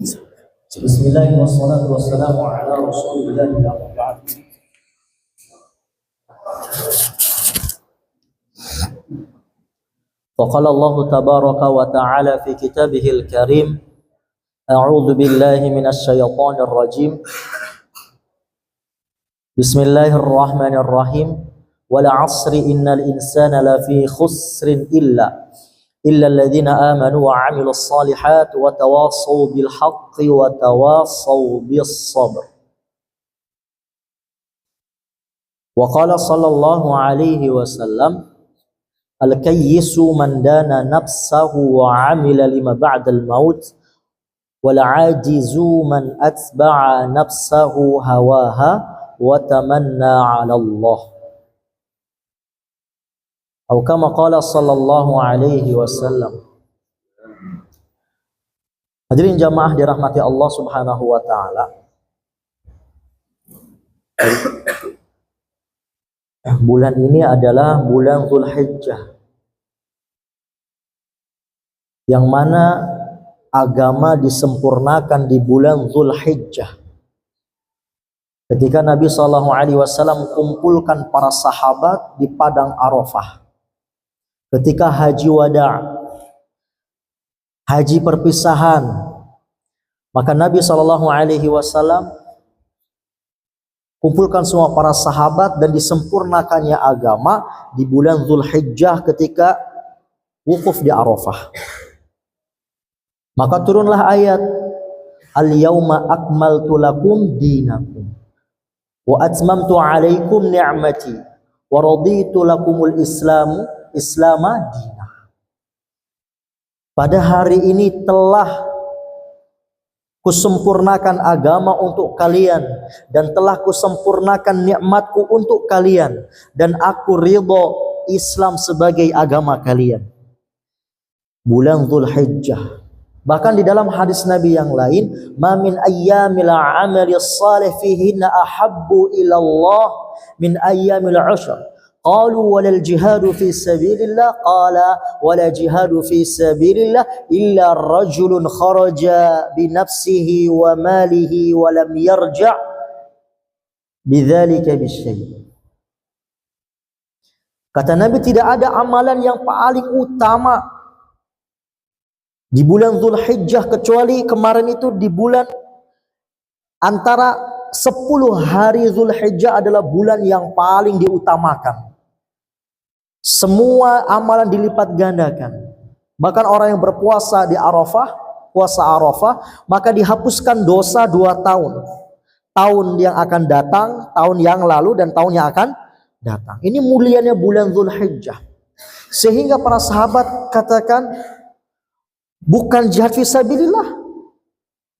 Bismillahirrahmanirrahim. Wassalatu wassalamu ala Rasulillah wa ba'd. Faqala Allah tabaraka wa ta'ala fi kitabihil karim. A'udzu billahi minasy syaithanir rajim. Bismillahirrahmanirrahim. Wal 'asri innal insana lafi khusrin illa alladhina amanu wa 'amilus shalihat wa tawassaw bil haqqi wa tawassaw bis sabr. Wa qala sallallahu alaihi wasallam al-kayyisu man dana nafsahu wa 'amila lima ba'dal maut wal 'ajizu man atba'a nafsahu hawaha wa tamanna 'ala Allah. Atau kama qala sallallahu alaihi wasallam. Hadirin jamaah dirahmati Allah Subhanahu wa taala. Bulan ini adalah bulan Dzulhijjah, yang mana agama disempurnakan di bulan Dzulhijjah. Ketika Nabi SAW kumpulkan para sahabat di padang Arafah, ketika haji wada', haji perpisahan, maka Nabi SAW kumpulkan semua para sahabat dan disempurnakannya agama di bulan Dzulhijjah ketika wukuf di Arafah. Maka turunlah ayat Al-yawma akmaltu lakum dinakum wa atmamtu alaikum ni'mati wa raditu lakumul islama dinah. Pada hari ini telah kusempurnakan agama untuk kalian dan telah kusempurnakan nikmatku untuk kalian dan aku ridho Islam sebagai agama kalian. Bulan Dzulhijjah. Bahkan di dalam hadis Nabi yang lain, ma min ayyamil amali shalih fihinna ahabbu ila Allah min ayyamil ushr. Qalu walal jihadu fi sabilillah, qala wala jihadu fi sabilillah illa rajulun kharaja bi nafsihi wa malihi wa lam yarja' bidzalika bisyai'. Kata Nabi, tidak ada amalan yang paling utama di bulan Dzulhijjah kecuali kemarin itu di bulan antara 10 hari Dzulhijjah adalah bulan yang paling diutamakan. Semua amalan dilipat gandakan. Bahkan orang yang berpuasa di Arafah, puasa Arafah, maka dihapuskan dosa 2 tahun. Tahun yang akan datang, tahun yang lalu, dan tahun yang akan datang. Ini mulianya bulan Dzulhijjah. Sehingga para sahabat katakan, bukan jihad fisabilillah.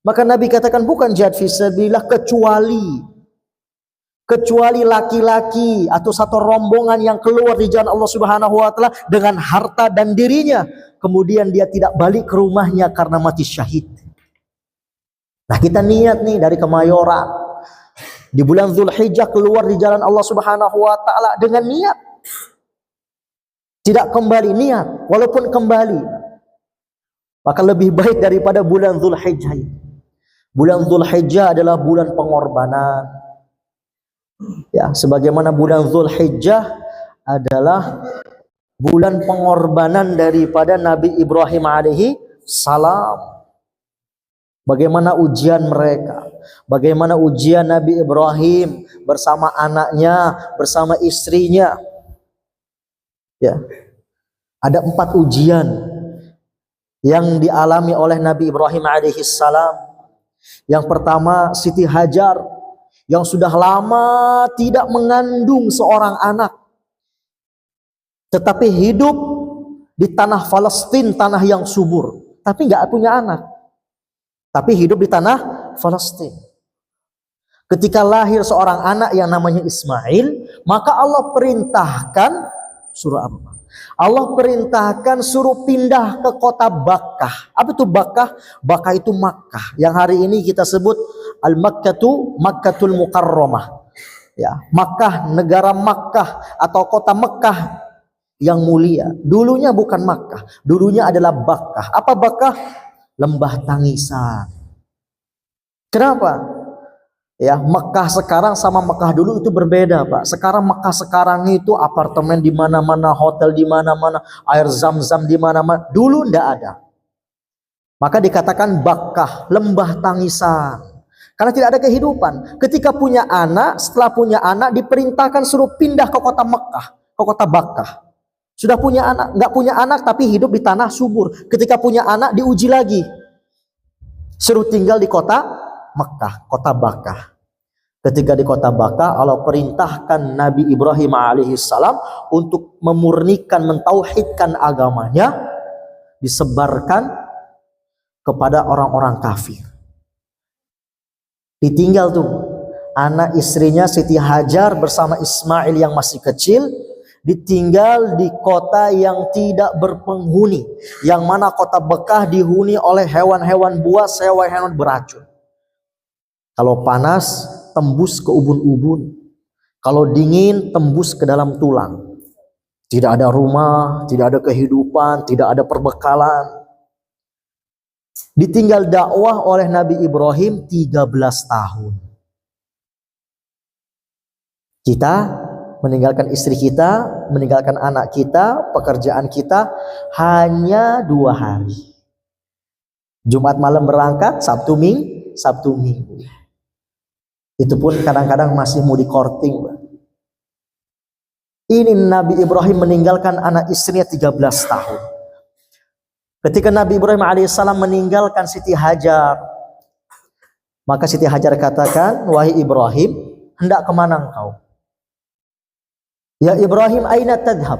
Maka Nabi katakan bukan jihad fisabilillah kecuali laki-laki atau satu rombongan yang keluar di jalan Allah Subhanahu wa taala dengan harta dan dirinya, kemudian dia tidak balik ke rumahnya karena mati syahid. Nah, kita niat nih dari Kemayoran di bulan Dzulhijjah keluar di jalan Allah Subhanahu wa taala dengan niat tidak kembali, niat walaupun kembali, maka lebih baik daripada bulan Dzulhijjah. Bulan Dzulhijjah adalah bulan pengorbanan. Ya, sebagaimana bulan Dzulhijjah adalah bulan pengorbanan daripada Nabi Ibrahim alaihi salam. Bagaimana ujian mereka, bagaimana ujian Nabi Ibrahim bersama anaknya, bersama istrinya. Ya. Ada 4 ujian yang dialami oleh Nabi Ibrahim alaihi salam. Yang pertama, Siti Hajar yang sudah lama tidak mengandung seorang anak, tetapi hidup di tanah Palestina, tanah yang subur, tapi nggak punya anak, tapi hidup di tanah Palestina. Ketika lahir seorang anak yang namanya Ismail, maka Allah perintahkan, surah apa? Allah perintahkan suruh pindah ke kota Bakkah. Apa itu Bakkah? Bakkah itu Makkah, yang hari ini kita sebut Makkatul Mukarramah. Ya, Makkah, negara Makkah atau kota Mekkah yang mulia. Dulunya bukan Makkah, dulunya adalah Bakkah. Apa Bakkah? Lembah tangisan. Kenapa? Ya, Mekah sekarang sama Mekah dulu itu berbeda, Pak. Sekarang Mekah sekarang itu apartemen di mana-mana, hotel di mana-mana, air zam-zam di mana-mana. Dulu ndak ada. Maka dikatakan Bakkah, lembah tangisan. Karena tidak ada kehidupan. Ketika punya anak, setelah punya anak diperintahkan suruh pindah ke kota Mekah, ke kota Bakkah. Sudah punya anak, nggak punya anak tapi hidup di tanah subur. Ketika punya anak diuji lagi. Suruh tinggal di kota Mekah, kota Bakkah. Ketika di kota Bakkah, Allah perintahkan Nabi Ibrahim alaihissalam untuk memurnikan, mentauhidkan agamanya, disebarkan kepada orang-orang kafir. Ditinggal tuh anak istrinya Siti Hajar bersama Ismail yang masih kecil, ditinggal di kota yang tidak berpenghuni, yang mana kota Bakkah dihuni oleh hewan-hewan buas, hewan-hewan beracun. Kalau panas tembus ke ubun-ubun, kalau dingin tembus ke dalam tulang. Tidak ada rumah, tidak ada kehidupan, tidak ada perbekalan. Ditinggal dakwah oleh Nabi Ibrahim 13 tahun. Kita meninggalkan istri kita, meninggalkan anak kita, pekerjaan kita hanya 2 hari. Jumat malam berangkat, Sabtu Minggu. Itu pun kadang-kadang masih mau di courting. Ini Nabi Ibrahim meninggalkan anak istrinya 13 tahun. Ketika Nabi Ibrahim alaihissalam meninggalkan Siti Hajar, maka Siti Hajar katakan, wahai Ibrahim, hendak kemana engkau? Ya Ibrahim, aina tadhab?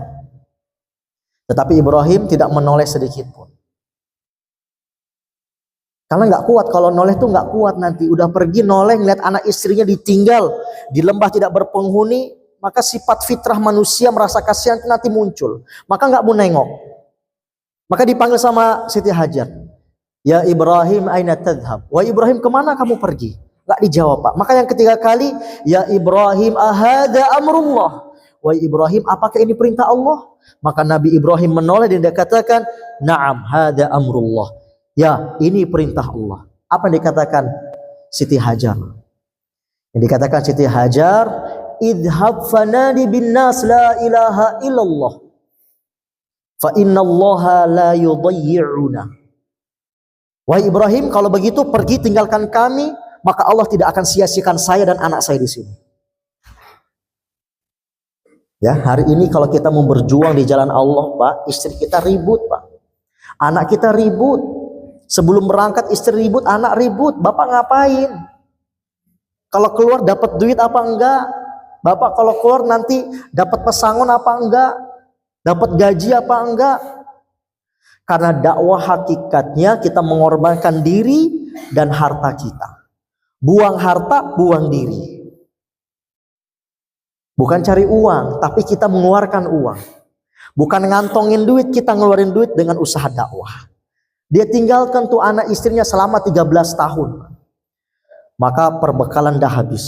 Tetapi Ibrahim tidak menoleh sedikit pun. Karena nggak kuat, kalau noleh tuh nggak kuat nanti. Udah pergi noleh, ngeliat anak istrinya ditinggal di lembah tidak berpenghuni, maka sifat fitrah manusia merasa kasihan nanti muncul. Maka nggak mau nengok. Maka dipanggil sama Siti Hajar. Ya Ibrahim, aina tadhab? Wah Ibrahim, kemana kamu pergi? Nggak dijawab, Pak. Maka yang ketiga kali, ya Ibrahim, ahada amrullah? Wah Ibrahim, apakah ini perintah Allah? Maka Nabi Ibrahim menoleh dan dia katakan, na'am, hada amrullah. Ya, ini perintah Allah. Apa yang dikatakan Siti Hajar? Yang dikatakan Siti Hajar, idhab fanadi bin nas la ilaha illallah. Fa innallaha la yudayyi'una. Wahai Ibrahim, kalau begitu pergi tinggalkan kami, maka Allah tidak akan sia-siakan saya dan anak saya di sini. Ya, hari ini kalau kita mau berjuang di jalan Allah, Pak, istri kita ribut, Pak. Anak kita ribut. Sebelum berangkat istri ribut, anak ribut. Bapak ngapain? Kalau keluar dapat duit apa enggak? Bapak kalau keluar nanti dapat pesangon apa enggak? Dapat gaji apa enggak? Karena dakwah hakikatnya kita mengorbankan diri dan harta kita. Buang harta, buang diri. Bukan cari uang, tapi kita mengeluarkan uang. Bukan ngantongin duit, kita ngeluarin duit dengan usaha dakwah. Dia tinggalkan tuh anak istrinya selama 13 tahun. Maka perbekalan dah habis.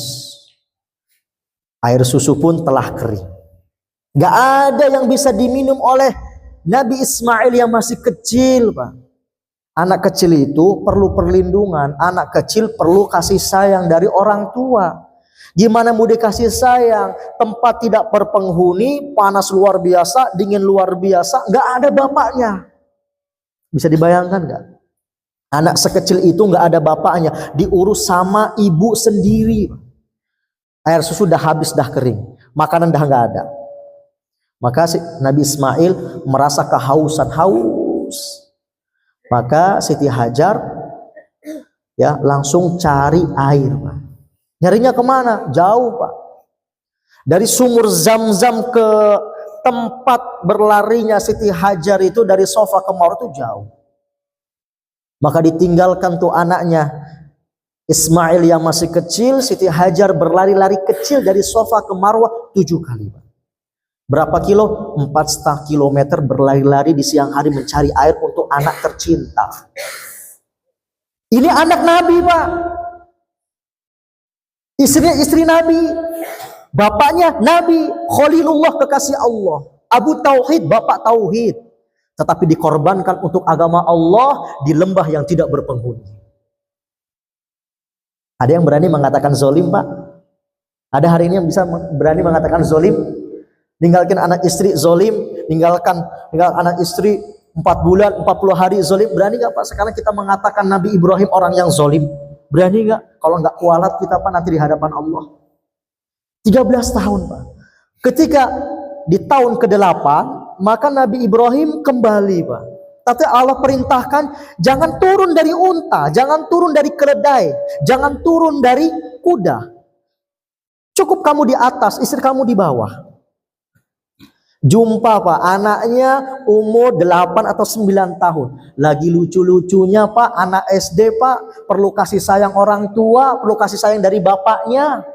Air susu pun telah kering. Gak ada yang bisa diminum oleh Nabi Ismail yang masih kecil, Pak. Anak kecil itu perlu perlindungan. Anak kecil perlu kasih sayang dari orang tua. Gimana mau dikasih sayang? Tempat tidak berpenghuni, panas luar biasa, dingin luar biasa, gak ada bapaknya. Bisa dibayangkan nggak? Anak sekecil itu nggak ada bapaknya, diurus sama ibu sendiri. Air susu dah habis, dah kering, makanan dah nggak ada. Maka Nabi Ismail merasa kehausan, haus. Maka Siti Hajar ya langsung cari air, Pak. Nyarinya kemana? Jauh, Pak. Dari sumur Zam-Zam ke tempat berlarinya Siti Hajar itu dari Sofa ke Marwah itu jauh. Maka ditinggalkan tuh anaknya Ismail yang masih kecil. Siti Hajar berlari-lari kecil dari Sofa ke Marwah 7 kali. Berapa kilo? 4,5 kilometer berlari-lari di siang hari mencari air untuk anak tercinta. Ini anak Nabi, Pak. Istrinya istri Nabi. Bapaknya Nabi, Khalilullah kekasih Allah. Abu Tauhid, bapak Tauhid. Tetapi dikorbankan untuk agama Allah di lembah yang tidak berpenghuni. Ada yang berani mengatakan zolim, Pak? Ada hari ini yang bisa berani mengatakan zolim? Ninggalkan anak istri zolim, ninggalkan anak istri 4 bulan, 40 hari zolim. Berani nggak, Pak? Sekarang kita mengatakan Nabi Ibrahim orang yang zolim. Berani nggak? Kalau nggak kualat kita, Pak, nanti di hadapan Allah. 13 tahun, Pak. Ketika di tahun ke-8, maka Nabi Ibrahim kembali, Pak. Tapi Allah perintahkan, jangan turun dari unta, jangan turun dari keledai, jangan turun dari kuda. Cukup kamu di atas, istri kamu di bawah. Jumpa, Pak, anaknya umur 8 atau 9 tahun. Lagi lucu-lucunya, Pak, anak SD, Pak, perlu kasih sayang orang tua, perlu kasih sayang dari bapaknya.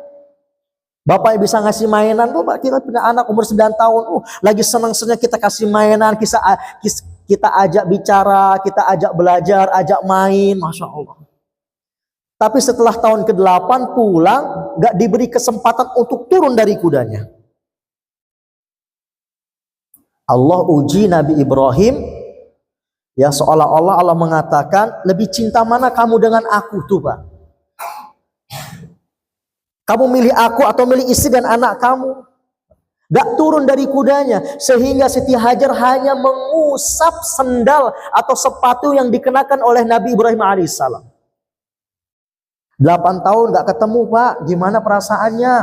Bapaknya bisa ngasih mainan tuh, Pak. Kita punya anak umur 9 tahun, lagi senang-senang kita kasih mainan, kita ajak bicara, kita ajak belajar, ajak main, Masya Allah. Tapi setelah tahun ke-8 pulang, gak diberi kesempatan untuk turun dari kudanya. Allah uji Nabi Ibrahim, ya, seolah-olah Allah mengatakan, lebih cinta mana kamu dengan aku tuh, Pak? Kamu milih aku atau milih istri dan anak kamu? Gak turun dari kudanya, sehingga Siti Hajar hanya mengusap sendal atau sepatu yang dikenakan oleh Nabi Ibrahim alaihissalam. 8 tahun gak ketemu, Pak. Gimana perasaannya?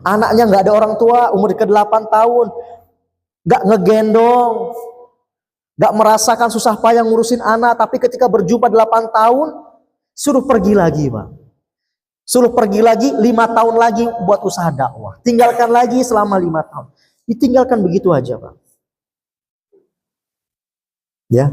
Anaknya gak ada orang tua, umur ke-8 tahun. Gak ngegendong, gak merasakan susah payah ngurusin anak. Tapi ketika berjumpa 8 tahun, suruh pergi lagi, Pak. Suruh pergi lagi 5 tahun lagi buat usaha dakwah. Tinggalkan lagi selama 5 tahun. Ditinggalkan begitu aja, Pak. Ya.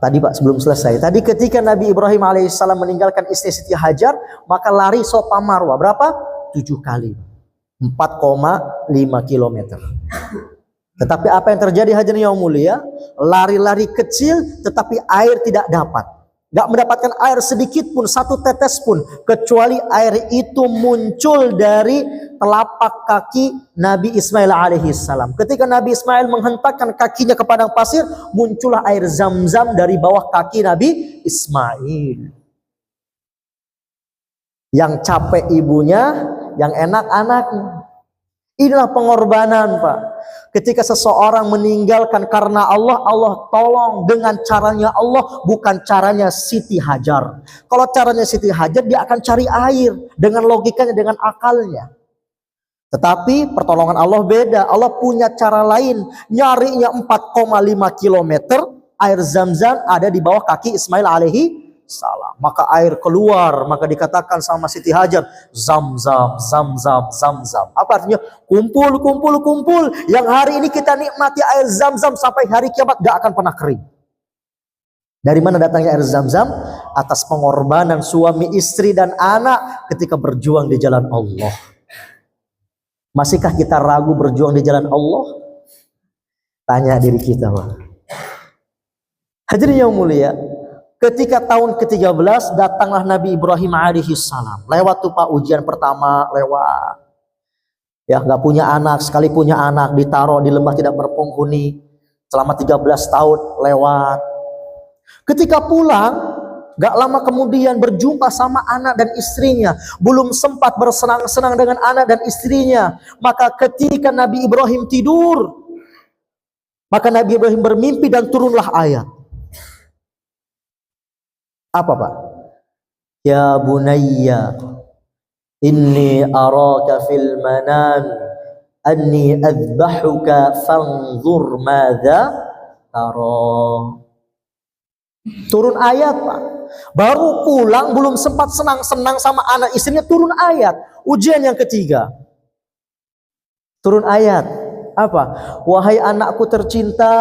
Tadi, Pak, sebelum selesai. Tadi ketika Nabi Ibrahim alaihissalam meninggalkan istri Siti Hajar, maka lari Safa Marwah. Berapa? 7 kali. 4,5 kilometer. Tetapi apa yang terjadi, hadirin yang mulia? Lari-lari kecil tetapi air tidak dapat. Gak mendapatkan air sedikit pun, 1 tetes pun, kecuali air itu muncul dari telapak kaki Nabi Ismail alaihissalam. Ketika Nabi Ismail menghentakkan kakinya ke padang pasir, muncullah air zam-zam dari bawah kaki Nabi Ismail. Yang capek ibunya, yang enak anaknya. Inilah pengorbanan, Pak. Ketika seseorang meninggalkan karena Allah, Allah tolong dengan caranya Allah, bukan caranya Siti Hajar. Kalau caranya Siti Hajar, dia akan cari air dengan logikanya, dengan akalnya. Tetapi pertolongan Allah beda. Allah punya cara lain. Nyarinya 4,5 kilometer, air zam-zam ada di bawah kaki Ismail alaihi salam. Maka air keluar, maka dikatakan sama Siti Hajar, zam-zam, zam-zam, zam-zam. Apa artinya? Kumpul, kumpul, kumpul. Yang hari ini kita nikmati air zam-zam sampai hari kiamat gak akan pernah kering. Dari mana datangnya air zam-zam? Atas pengorbanan suami, istri, dan anak ketika berjuang di jalan Allah. Masihkah kita ragu berjuang di jalan Allah? Tanya diri kita, Pak. Hadirin yang mulia, ketika tahun ke-13 datanglah Nabi Ibrahim alaihissalam. Lewat tuh, Pak, ujian pertama, lewat. Ya, nggak punya anak, sekali punya anak ditaruh di lembah tidak berpenghuni selama 13 tahun, lewat. Ketika pulang, gak lama kemudian berjumpa sama anak dan istrinya. Belum sempat bersenang-senang dengan anak dan istrinya, maka ketika Nabi Ibrahim tidur, maka Nabi Ibrahim bermimpi dan turunlah ayat. Apa, Pak? Ya bunayya, inni araka fil manam anni adbahuka fanzur madza tara. Turun ayat, Pak. Baru pulang, belum sempat senang-senang sama anak istrinya, turun ayat. Ujian yang ketiga. Turun ayat. Apa? Wahai anakku tercinta,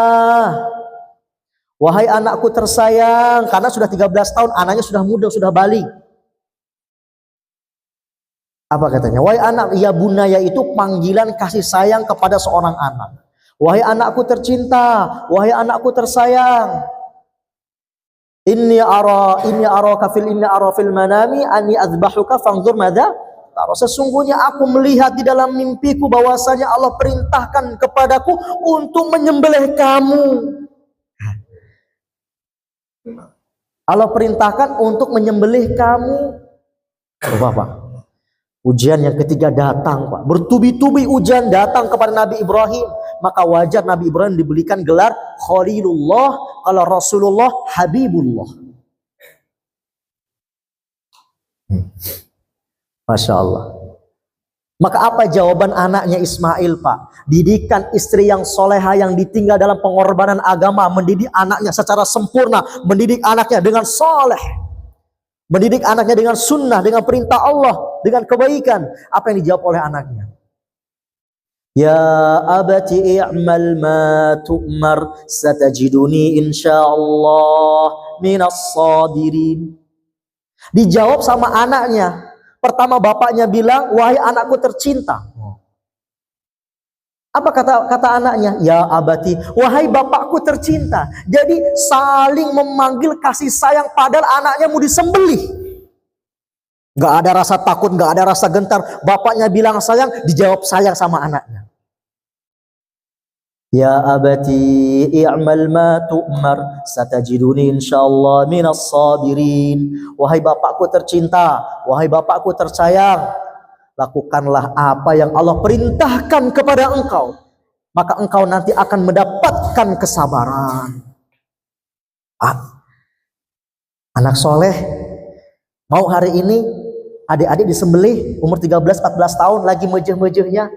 wahai anakku tersayang. Karena sudah 13 tahun, anaknya sudah muda, sudah balik. Apa katanya? Wahai anak, ya bunaya itu panggilan kasih sayang kepada seorang anak. Wahai anakku tercinta, wahai anakku tersayang. Inni ara fil manami anni azbahuka fanzur madza tara. Sesungguhnya aku melihat di dalam mimpiku bahwasanya Allah perintahkan kepadaku untuk menyembelih kamu. Allah perintahkan untuk menyembelih kamu. Bapak, ujian yang ketiga datang, Pak. Bertubi-tubi ujian datang kepada Nabi Ibrahim. Maka wajar Nabi Ibrahim diberikan gelar Khalilullah, kalau Rasulullah Habibullah. Masya Allah. Maka apa jawaban anaknya Ismail, Pak? Didikan istri yang soleha yang ditinggal dalam pengorbanan agama, mendidik anaknya secara sempurna, mendidik anaknya dengan soleh, mendidik anaknya dengan sunnah, dengan perintah Allah, dengan kebaikan. Apa yang dijawab oleh anaknya? Ya abati i'mal ma tu'mar satajiduni insyaallah minas sabirin. Dijawab sama anaknya. Pertama bapaknya bilang, wahai anakku tercinta. Apa kata anaknya? Ya abati, wahai bapakku tercinta. Jadi saling memanggil kasih sayang, padahal anaknya mau disembelih. Gak ada rasa takut, gak ada rasa gentar. Bapaknya bilang sayang, dijawab sayang sama anaknya. Ya abati i'mal ma tu'mar satajiduni insyaallah minas sabirin. Wahai bapakku tercinta, wahai bapakku tersayang, lakukanlah apa yang Allah perintahkan kepada engkau, maka engkau nanti akan mendapatkan kesabaran. Anak soleh mau hari ini adik-adik disembelih umur 13-14 tahun, lagi mejeh-mejehnya,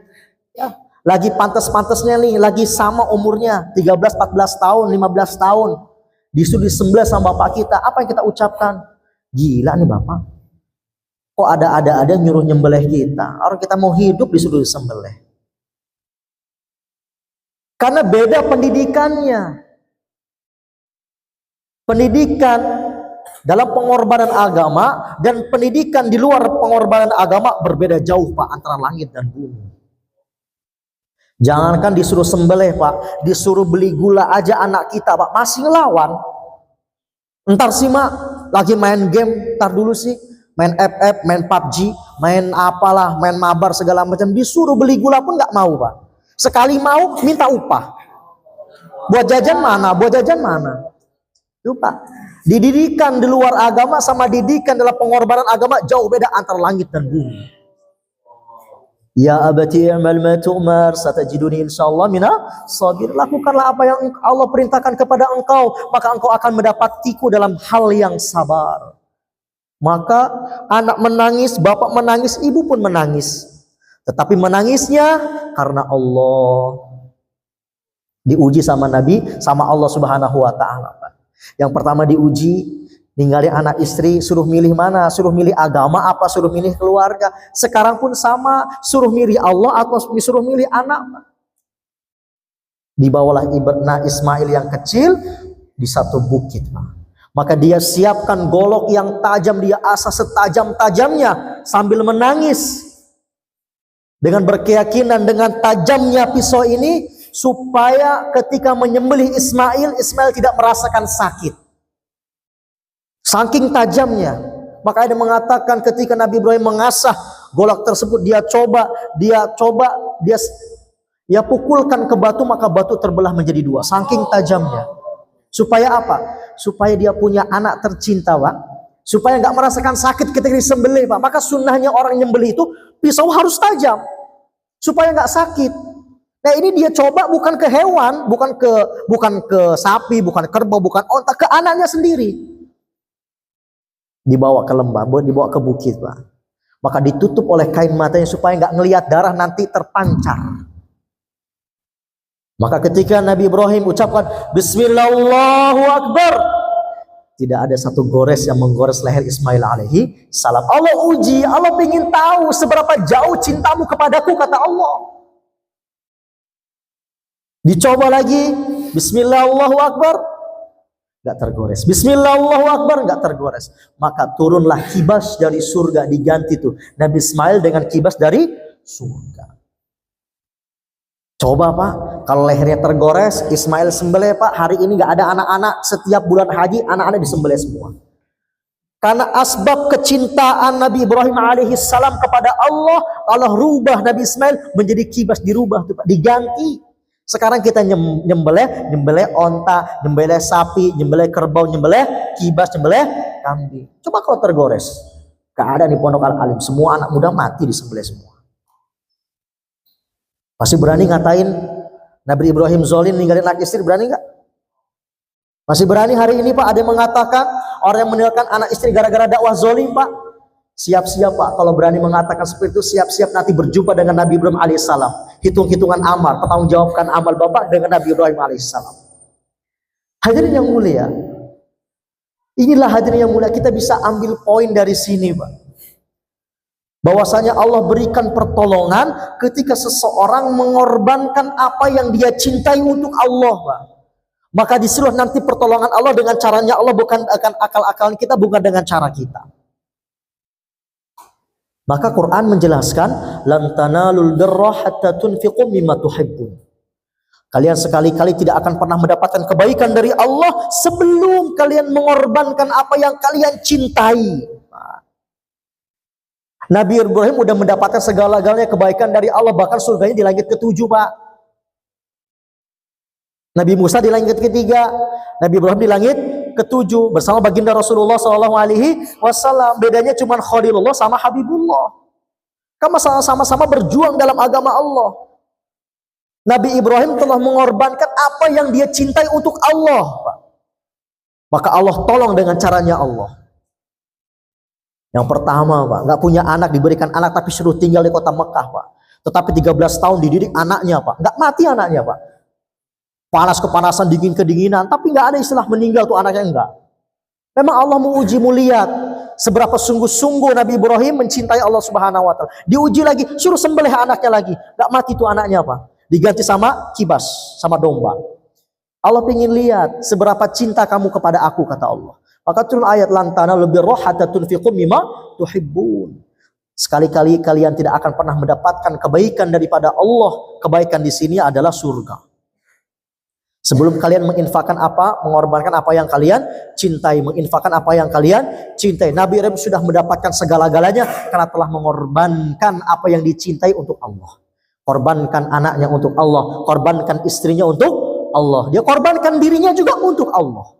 ya, lagi pantas-pantasnya nih, lagi sama umurnya 13-14 tahun, 15 tahun, disuruh disembelih sama bapak kita. Apa yang kita ucapkan? Gila nih bapak, kok ada nyuruh nyembelih kita? Orang kita mau hidup disuruh disembelih. Karena beda pendidikannya. Pendidikan dalam pengorbanan agama dan pendidikan di luar pengorbanan agama berbeda jauh, Pak, antara langit dan bumi. Jangankan disuruh sembelih, Pak, disuruh beli gula aja anak kita, Pak, masih ngelawan. Entar sih, Mak, lagi main game, entar dulu sih, main FF, main PUBG, main apalah, main mabar segala macam, disuruh beli gula pun nggak mau, Pak. Sekali mau minta upah. Buat jajan mana? Buat jajan mana? Lupa. Dididikan di luar agama sama didikan dalam pengorbanan agama jauh beda antara langit dan bumi. Ya abati i'mal ma tu'mar satajiduni insyaallah mina sabir. Lakukanlah apa yang Allah perintahkan kepada engkau, maka engkau akan mendapatiku dalam hal yang sabar. Maka anak menangis, bapak menangis, ibu pun menangis. Tetapi menangisnya karena Allah. Diuji sama Nabi, sama Allah Subhanahu wa taala. Yang pertama diuji, ninggalin anak istri, suruh milih mana? Suruh milih agama apa suruh milih keluarga? Sekarang pun sama, suruh milih Allah atau suruh milih anak? Dibawalah ibadna Ismail yang kecil di satu bukit, Pak. Maka dia siapkan golok yang tajam, dia asah setajam-tajamnya sambil menangis. Dengan berkeyakinan dengan tajamnya pisau ini, supaya ketika menyembelih Ismail, Ismail tidak merasakan sakit. Saking tajamnya. Maka ada mengatakan ketika Nabi Ibrahim mengasah golok tersebut, dia pukulkan ke batu, maka batu terbelah menjadi dua. Saking tajamnya. Supaya apa? Supaya dia punya anak tercinta, Pak. Supaya nggak merasakan sakit ketika disembelih, Pak. Maka sunnahnya orang nyembelih itu pisau harus tajam supaya nggak sakit. Nah ini dia coba bukan ke hewan, bukan ke sapi, bukan kerbau, bukan onta, ke anaknya sendiri. Dibawa ke lembah, dibawa ke bukit, Pak. Maka ditutup oleh kain matanya supaya nggak ngelihat darah nanti terpancar. Maka ketika Nabi Ibrahim ucapkan Bismillahirrahmanirrahim, tidak ada satu gores yang menggores leher Ismail alaihi salam. Allah uji, Allah ingin tahu seberapa jauh cintamu kepadaku, kata Allah. Dicoba lagi, Bismillahirrahmanirrahim, gak tergores. Bismillahirrahmanirrahim, gak tergores. Maka turunlah kibas dari surga, diganti tuh Nabi Ismail dengan kibas dari surga. Coba, Pak, kalau lehernya tergores, Ismail sembelih, Pak, hari ini gak ada anak-anak, setiap bulan haji anak-anak disembelih semua. Karena asbab kecintaan Nabi Ibrahim alaihi salam kepada Allah, Allah rubah Nabi Ismail menjadi kibas, dirubah tuh, Pak, diganti. Sekarang kita nyembelih onta, nyembelih sapi, nyembelih kerbau, nyembelih kibas, nyembelih kambing. Coba kalau tergores, gak ada di pondok Al-Alim, semua anak muda mati disembelih semua. Masih berani ngatain Nabi Ibrahim zalim ninggalin anak istri, berani nggak? Masih berani hari ini Pak, ada yang mengatakan orang yang meninggalkan anak istri gara-gara dakwah zalim Pak? Siap-siap Pak, kalau berani mengatakan seperti itu, siap-siap nanti berjumpa dengan Nabi Ibrahim alaihissalam. Hitung-hitungan amal, pertanggungjawabkan amal Bapak dengan Nabi Ibrahim alaihissalam. Hadirin yang mulia, inilah hadirin yang mulia, kita bisa ambil poin dari sini Pak. Bahwasanya Allah berikan pertolongan ketika seseorang mengorbankan apa yang dia cintai untuk Allah Pak. Maka disuruh nanti pertolongan Allah dengan caranya Allah, bukan akan akal-akalan kita, bukan dengan cara kita. Maka Quran menjelaskan, lan tanalul birra hatta tunfiqu mimma tuhibbun. Kalian sekali-kali tidak akan pernah mendapatkan kebaikan dari Allah sebelum kalian mengorbankan apa yang kalian cintai. Nabi Ibrahim udah mendapatkan segala-galanya kebaikan dari Allah, bahkan surganya di langit ke-7 Pak. Nabi Musa di langit ke-3, Nabi Ibrahim di langit ke-7 bersama baginda Rasulullah SAW. Bedanya cuma Khalilullah sama Habibullah. Kamu sama-sama berjuang dalam agama Allah. Nabi Ibrahim telah mengorbankan apa yang dia cintai untuk Allah Pak. Maka Allah tolong dengan caranya Allah. Yang pertama Pak, nggak punya anak, diberikan anak tapi suruh tinggal di kota Mekah Pak. Tetapi 13 tahun dididik anaknya Pak, nggak mati anaknya Pak. Panas kepanasan, dingin kedinginan, tapi nggak ada istilah meninggal tuh anaknya, enggak. Memang Allah menguji, mau lihat seberapa sungguh-sungguh Nabi Ibrahim mencintai Allah Subhanahu wa taala. Diuji lagi, suruh sembelih anaknya lagi, nggak mati tuh anaknya Pak. Diganti sama kibas, sama domba. Allah ingin lihat seberapa cinta kamu kepada aku, kata Allah. Maka turun ayat lantana lebih roh hatta tunfiqu mimma tuhibbun. Sekali-kali kalian tidak akan pernah mendapatkan kebaikan daripada Allah. Kebaikan di sini adalah surga. Sebelum kalian menginfakkan apa, mengorbankan apa yang kalian cintai, menginfakkan apa yang kalian cintai. Nabi Ibrahim sudah mendapatkan segala-galanya karena telah mengorbankan apa yang dicintai untuk Allah. Korbankan anaknya untuk Allah, korbankan istrinya untuk Allah. Dia korbankan dirinya juga untuk Allah.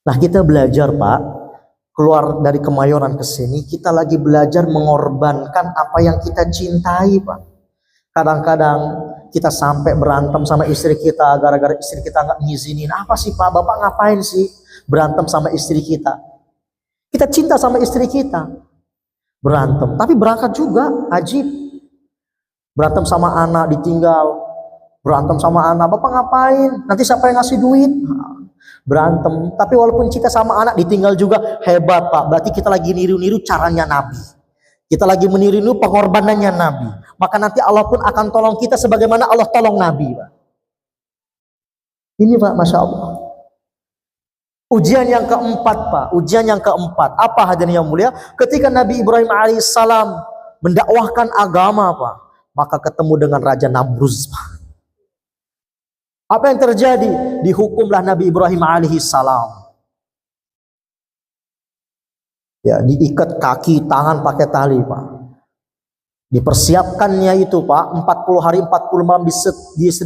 Nah, kita belajar Pak, keluar dari Kemayoran ke sini, kita lagi belajar mengorbankan apa yang kita cintai Pak. Kadang-kadang kita sampai berantem sama istri kita gara-gara istri kita nggak ngizinin. Apa sih Pak, Bapak ngapain sih berantem sama istri kita? Kita cinta sama istri kita, berantem, tapi berangkat juga, ajib. Berantem sama anak ditinggal, berantem sama anak, Bapak ngapain? Nanti siapa yang ngasih duit? Berantem, tapi walaupun kita sama anak ditinggal juga, hebat Pak. Berarti kita lagi niru-niru caranya Nabi. Kita lagi meniru pengorbanannya Nabi. Maka nanti Allah pun akan tolong kita sebagaimana Allah tolong Nabi Pak. Ini Pak, Masya Allah. Ujian yang keempat Pak, ujian yang keempat. Apa hadirin yang mulia? Ketika Nabi Ibrahim alaihissalam mendakwahkan agama Pak, maka ketemu dengan Raja Namruz Pak. Apa yang terjadi? Dihukumlah Nabi Ibrahim alaihissalam. Ya, diikat kaki, tangan pakai tali Pak. Dipersiapkannya itu Pak, 40 hari 40 malam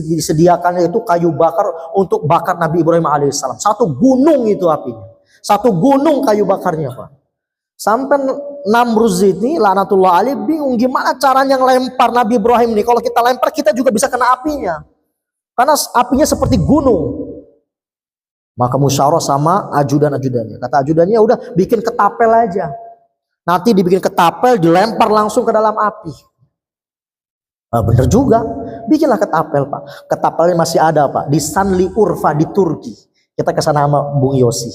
disediakannya itu kayu bakar untuk bakar Nabi Ibrahim alaihissalam. Satu gunung itu apinya. Satu gunung kayu bakarnya Pak. Sampai Namruz ini laknatullah alaih bingung gimana caranya ngelempar Nabi Ibrahim nih. Kalau kita lempar kita juga bisa kena apinya. Karena apinya seperti gunung. Maka musyawarah sama ajudan-ajudannya. Kata ajudannya udah bikin ketapel aja. Nanti dibikin ketapel, dilempar langsung ke dalam api. Nah, bener juga. Bikinlah ketapel Pak. Ketapelnya masih ada Pak. Di Sanli Urfa di Turki. Kita kesana sama Bung Yosi.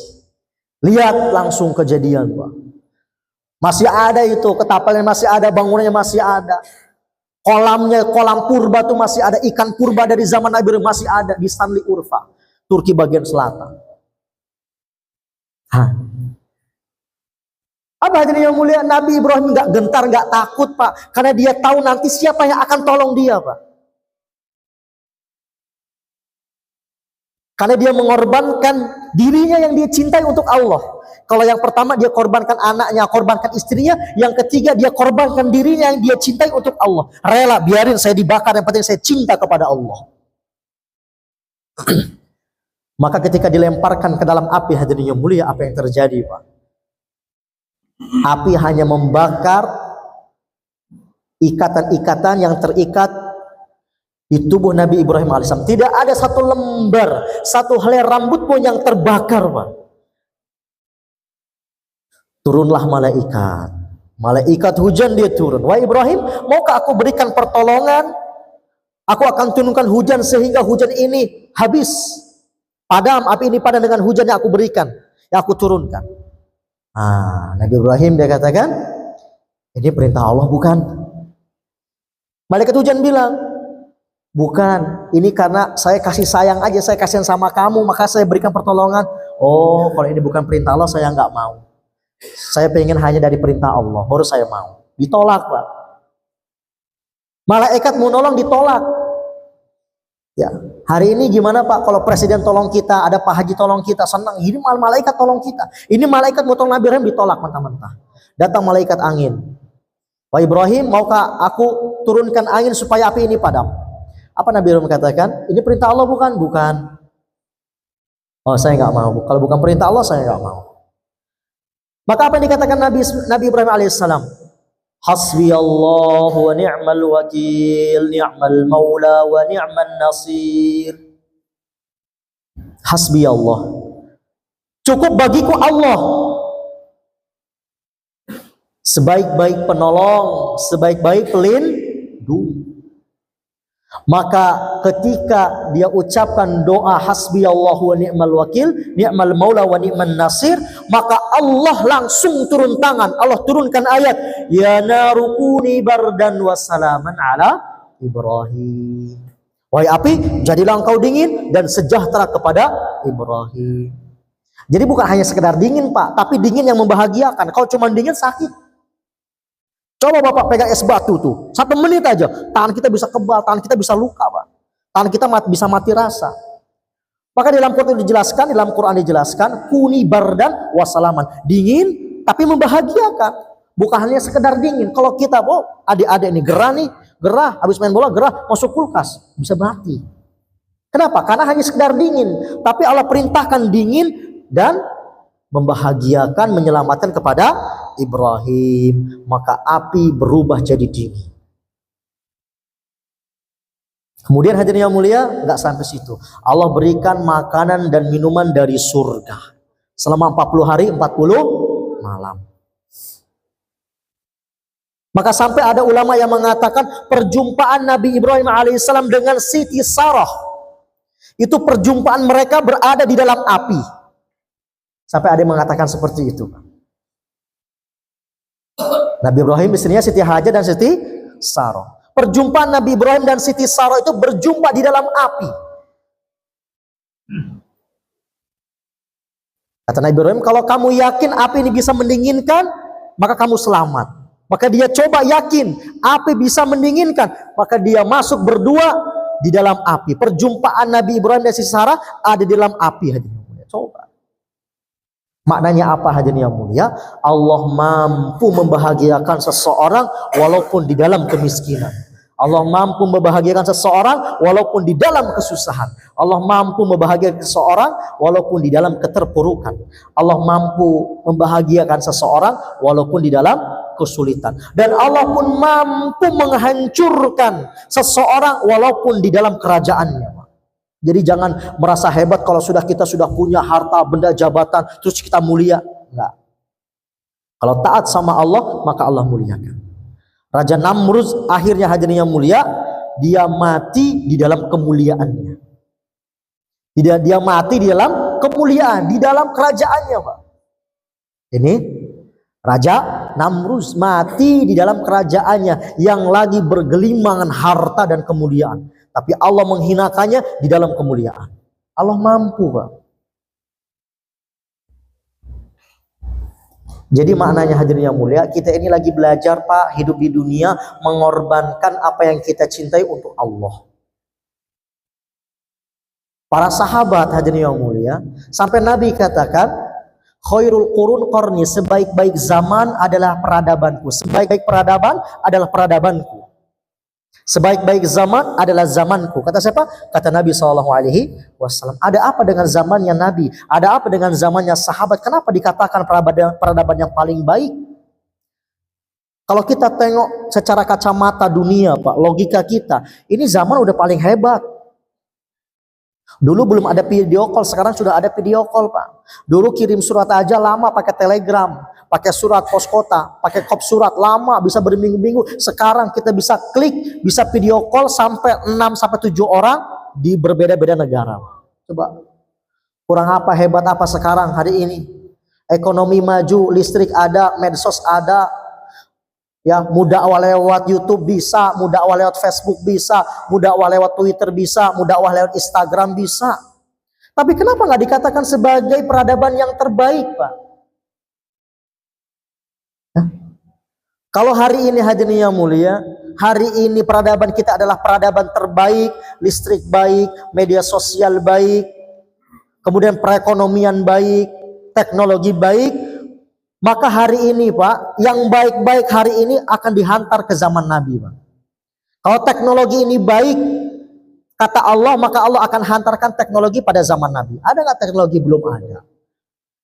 Lihat langsung kejadian Pak. Masih ada itu. Ketapelnya masih ada. Bangunannya masih ada. Kolamnya, kolam purba tuh masih ada. Ikan purba dari zaman Nabi Ibrahim masih ada. Di Sanli Urfa. Turki bagian selatan. Hah. Apa hadirin yang mulia? Nabi Ibrahim nggak gentar, nggak takut Pak, karena dia tahu nanti siapa yang akan tolong dia Pak. Karena dia mengorbankan dirinya yang dia cintai untuk Allah. Kalau yang pertama dia korbankan anaknya, korbankan istrinya. Yang ketiga dia korbankan dirinya yang dia cintai untuk Allah. Rela, biarin saya dibakar, yang penting saya cinta kepada Allah. Maka ketika dilemparkan ke dalam api, hadirin yang mulia, apa yang terjadi, Pak? Api hanya membakar ikatan-ikatan yang terikat di tubuh Nabi Ibrahim alaihissalam. Tidak ada satu lembar, satu helai rambut pun yang terbakar, Pak. Turunlah malaikat. Malaikat hujan dia turun. Wahai Ibrahim, maukah aku berikan pertolongan? Aku akan turunkan hujan sehingga hujan ini habis. Padam, api ini padam dengan hujan yang aku berikan, yang aku turunkan. Nabi Ibrahim dia katakan, ini perintah Allah bukan? Malaikat hujan bilang, bukan, ini karena saya kasih sayang aja, saya kasihan sama kamu, maka saya berikan pertolongan. Oh, kalau ini bukan perintah Allah, saya nggak mau. Saya pengen hanya dari perintah Allah, baru saya mau. Ditolak, Pak. Malaikat mau nolong ditolak. Ya, hari ini gimana Pak? Kalau presiden tolong kita, ada Pak Haji tolong kita, senang. Ini malaikat tolong kita. Ini malaikat mau tolong Nabi Ibrahim, ditolak mentah-mentah. Datang malaikat angin. Wahai Ibrahim, maukah aku turunkan angin supaya api ini padam? Apa Nabi Ibrahim katakan? Ini perintah Allah bukan? Bukan. Oh, saya nggak mau. Kalau bukan perintah Allah, saya nggak mau. Maka apa yang dikatakan Nabi Ibrahim alaihissalam? Hasbiyallahu wa ni'mal wakil, ni'mal maula wa ni'man nasir. Hasbiyallah. Cukup bagiku Allah. Sebaik-baik penolong, sebaik-baik pelindung. Maka ketika dia ucapkan doa hasbiyallahu wa ni'mal wakil, ni'mal maula wa ni'man nasir, maka Allah langsung turun tangan. Allah turunkan ayat, ya narukuni bardan wa salaman ala Ibrahim. Wahai api, jadilah engkau dingin dan sejahtera kepada Ibrahim. Jadi bukan hanya sekedar dingin, Pak, tapi dingin yang membahagiakan. Kalau cuma dingin sakit. Coba Bapak pegang es batu tuh, 1 menit aja, tangan kita bisa kebal, tangan kita bisa luka, Pak. Tangan kita bisa mati rasa. Maka dalam Quran dijelaskan, kuni bardan wasalaman, dingin tapi membahagiakan, bukan hanya sekedar dingin. Kalau kita, adik-adik ini gerah, habis main bola gerah, masuk kulkas, bisa mati. Kenapa? Karena hanya sekedar dingin, tapi Allah perintahkan dingin dan membahagiakan, menyelamatkan kepada Ibrahim, maka api berubah jadi dingin. Kemudian hadirin yang mulia, nggak sampai situ. Allah berikan makanan dan minuman dari surga selama 40 hari 40 malam. Maka sampai ada ulama yang mengatakan perjumpaan Nabi Ibrahim alaihissalam dengan Siti Sarah, itu perjumpaan mereka berada di dalam api. Sampai ada yang mengatakan seperti itu. Nabi Ibrahim, istrinya Siti Hajar dan Siti Sarah. Perjumpaan Nabi Ibrahim dan Siti Sarah itu berjumpa di dalam api. Kata Nabi Ibrahim, kalau kamu yakin api ini bisa mendinginkan, maka kamu selamat. Maka dia coba yakin api bisa mendinginkan, maka dia masuk berdua di dalam api. Perjumpaan Nabi Ibrahim dan Siti Sarah ada di dalam api. Coba. Maknanya apa hadirin yang mulia? Allah mampu membahagiakan seseorang walaupun di dalam kemiskinan. Allah mampu membahagiakan seseorang walaupun di dalam kesusahan. Allah mampu membahagiakan seseorang walaupun di dalam keterpurukan. Allah mampu membahagiakan seseorang walaupun di dalam kesulitan. Dan Allah pun mampu menghancurkan seseorang walaupun di dalam kerajaannya. Jadi jangan merasa hebat kalau kita sudah punya harta, benda, jabatan, terus kita mulia. Enggak. Kalau taat sama Allah, maka Allah muliakan. Raja Namrud akhirnya hadirin yang mulia, dia mati di dalam kemuliaannya. Dia mati di dalam kemuliaan, di dalam kerajaannya, Pak. Ini Raja Namrud mati di dalam kerajaannya yang lagi bergelimangan harta dan kemuliaan. Tapi Allah menghinakannya di dalam kemuliaan. Allah mampu, Pak. Jadi maknanya hadirin yang mulia, kita ini lagi belajar, Pak, hidup di dunia mengorbankan apa yang kita cintai untuk Allah. Para sahabat hadirin yang mulia, sampai Nabi katakan, khairul qurun qarni, sebaik-baik zaman adalah peradabanku. Sebaik-baik peradaban adalah peradabanku. Sebaik-baik zaman adalah zamanku. Kata siapa? Kata Nabi SAW. Ada apa dengan zamannya Nabi? Ada apa dengan zamannya sahabat? Kenapa dikatakan peradaban yang paling baik? Kalau kita tengok secara kacamata dunia, Pak, logika kita, ini zaman udah paling hebat. Dulu belum ada video call, sekarang sudah ada video call, Pak. Dulu kirim surat aja lama pakai telegram, pakai surat pos kota, pakai kop surat lama, bisa berminggu-minggu. Sekarang kita bisa klik, bisa video call sampai 6-7 orang di berbeda-beda negara. Coba, kurang apa, hebat apa sekarang hari ini? Ekonomi maju, listrik ada, medsos ada. Ya, mudah awal lewat YouTube bisa, mudah awal lewat Facebook bisa, mudah awal lewat Twitter bisa, mudah awal lewat Instagram bisa. Tapi kenapa nggak dikatakan sebagai peradaban yang terbaik, Pak? Hah? Kalau hari ini hadirin yang mulia, hari ini peradaban kita adalah peradaban terbaik, listrik baik, media sosial baik, kemudian perekonomian baik, teknologi baik. Maka hari ini, Pak, yang baik-baik hari ini akan dihantar ke zaman Nabi, Pak. Kalau teknologi ini baik, kata Allah, maka Allah akan hantarkan teknologi pada zaman Nabi. Ada nggak teknologi? Belum ada.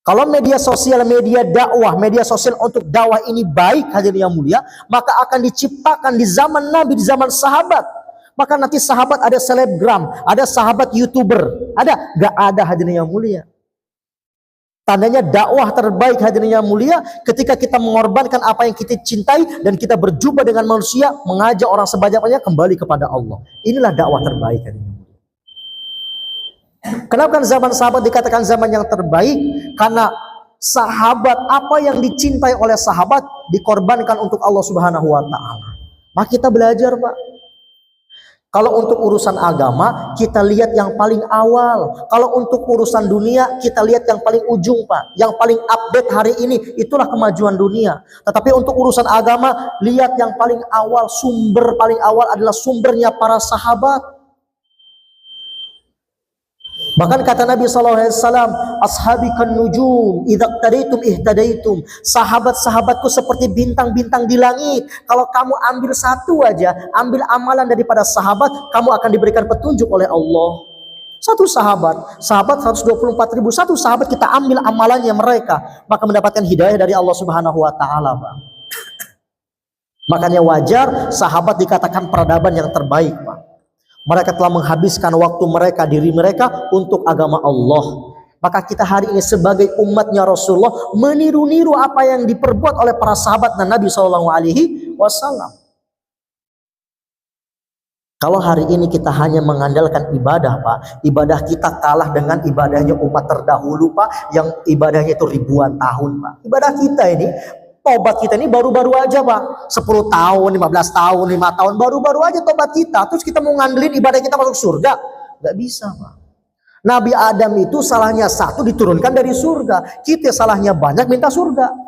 Kalau media sosial, media dakwah, media sosial untuk dakwah ini baik, hadirin yang mulia, maka akan diciptakan di zaman Nabi, di zaman sahabat. Maka nanti sahabat ada selebgram, ada sahabat YouTuber. Ada? Nggak ada, hadirin yang mulia. Tandanya dakwah terbaik hadirin yang mulia ketika kita mengorbankan apa yang kita cintai dan kita berjumpa dengan manusia, mengajak orang sebanyak-banyaknya kembali kepada Allah. Inilah dakwah terbaik hadirin yang mulia. Kenapa zaman sahabat dikatakan zaman yang terbaik? Karena sahabat, apa yang dicintai oleh sahabat dikorbankan untuk Allah Subhanahu wa taala. Maka kita belajar, Pak. Kalau untuk urusan agama, kita lihat yang paling awal. Kalau untuk urusan dunia, kita lihat yang paling ujung, Pak. Yang paling update hari ini, itulah kemajuan dunia. Tetapi untuk urusan agama, lihat yang paling awal. Sumber paling awal adalah sumbernya para sahabat. Bahkan kata Nabi SAW, ashabi kan nujum, idza iqtadaitum ihtadaitum. Sahabat-sahabatku seperti bintang-bintang di langit. Kalau kamu ambil satu aja, ambil amalan daripada sahabat, kamu akan diberikan petunjuk oleh Allah. Satu sahabat 124.000, satu sahabat kita ambil amalannya mereka, maka mendapatkan hidayah dari Allah Subhanahu wa taala, Pak. Makanya wajar sahabat dikatakan peradaban yang terbaik, Pak. Mereka telah menghabiskan waktu mereka, diri mereka untuk agama Allah. Maka kita hari ini sebagai umatnya Rasulullah meniru-niru apa yang diperbuat oleh para sahabat dan Nabi SAW. Kalau hari ini kita hanya mengandalkan ibadah, Pak, ibadah kita kalah dengan ibadahnya umat terdahulu, Pak, yang ibadahnya itu ribuan tahun, Pak. Ibadah kita ini, tobat kita ini baru-baru aja, Pak. 10 tahun, 15 tahun, 5 tahun, baru-baru aja tobat kita. Terus kita mau ngandelin ibadah kita masuk surga? Gak bisa, Pak. Nabi Adam itu salahnya satu diturunkan dari surga. Kita salahnya banyak minta surga.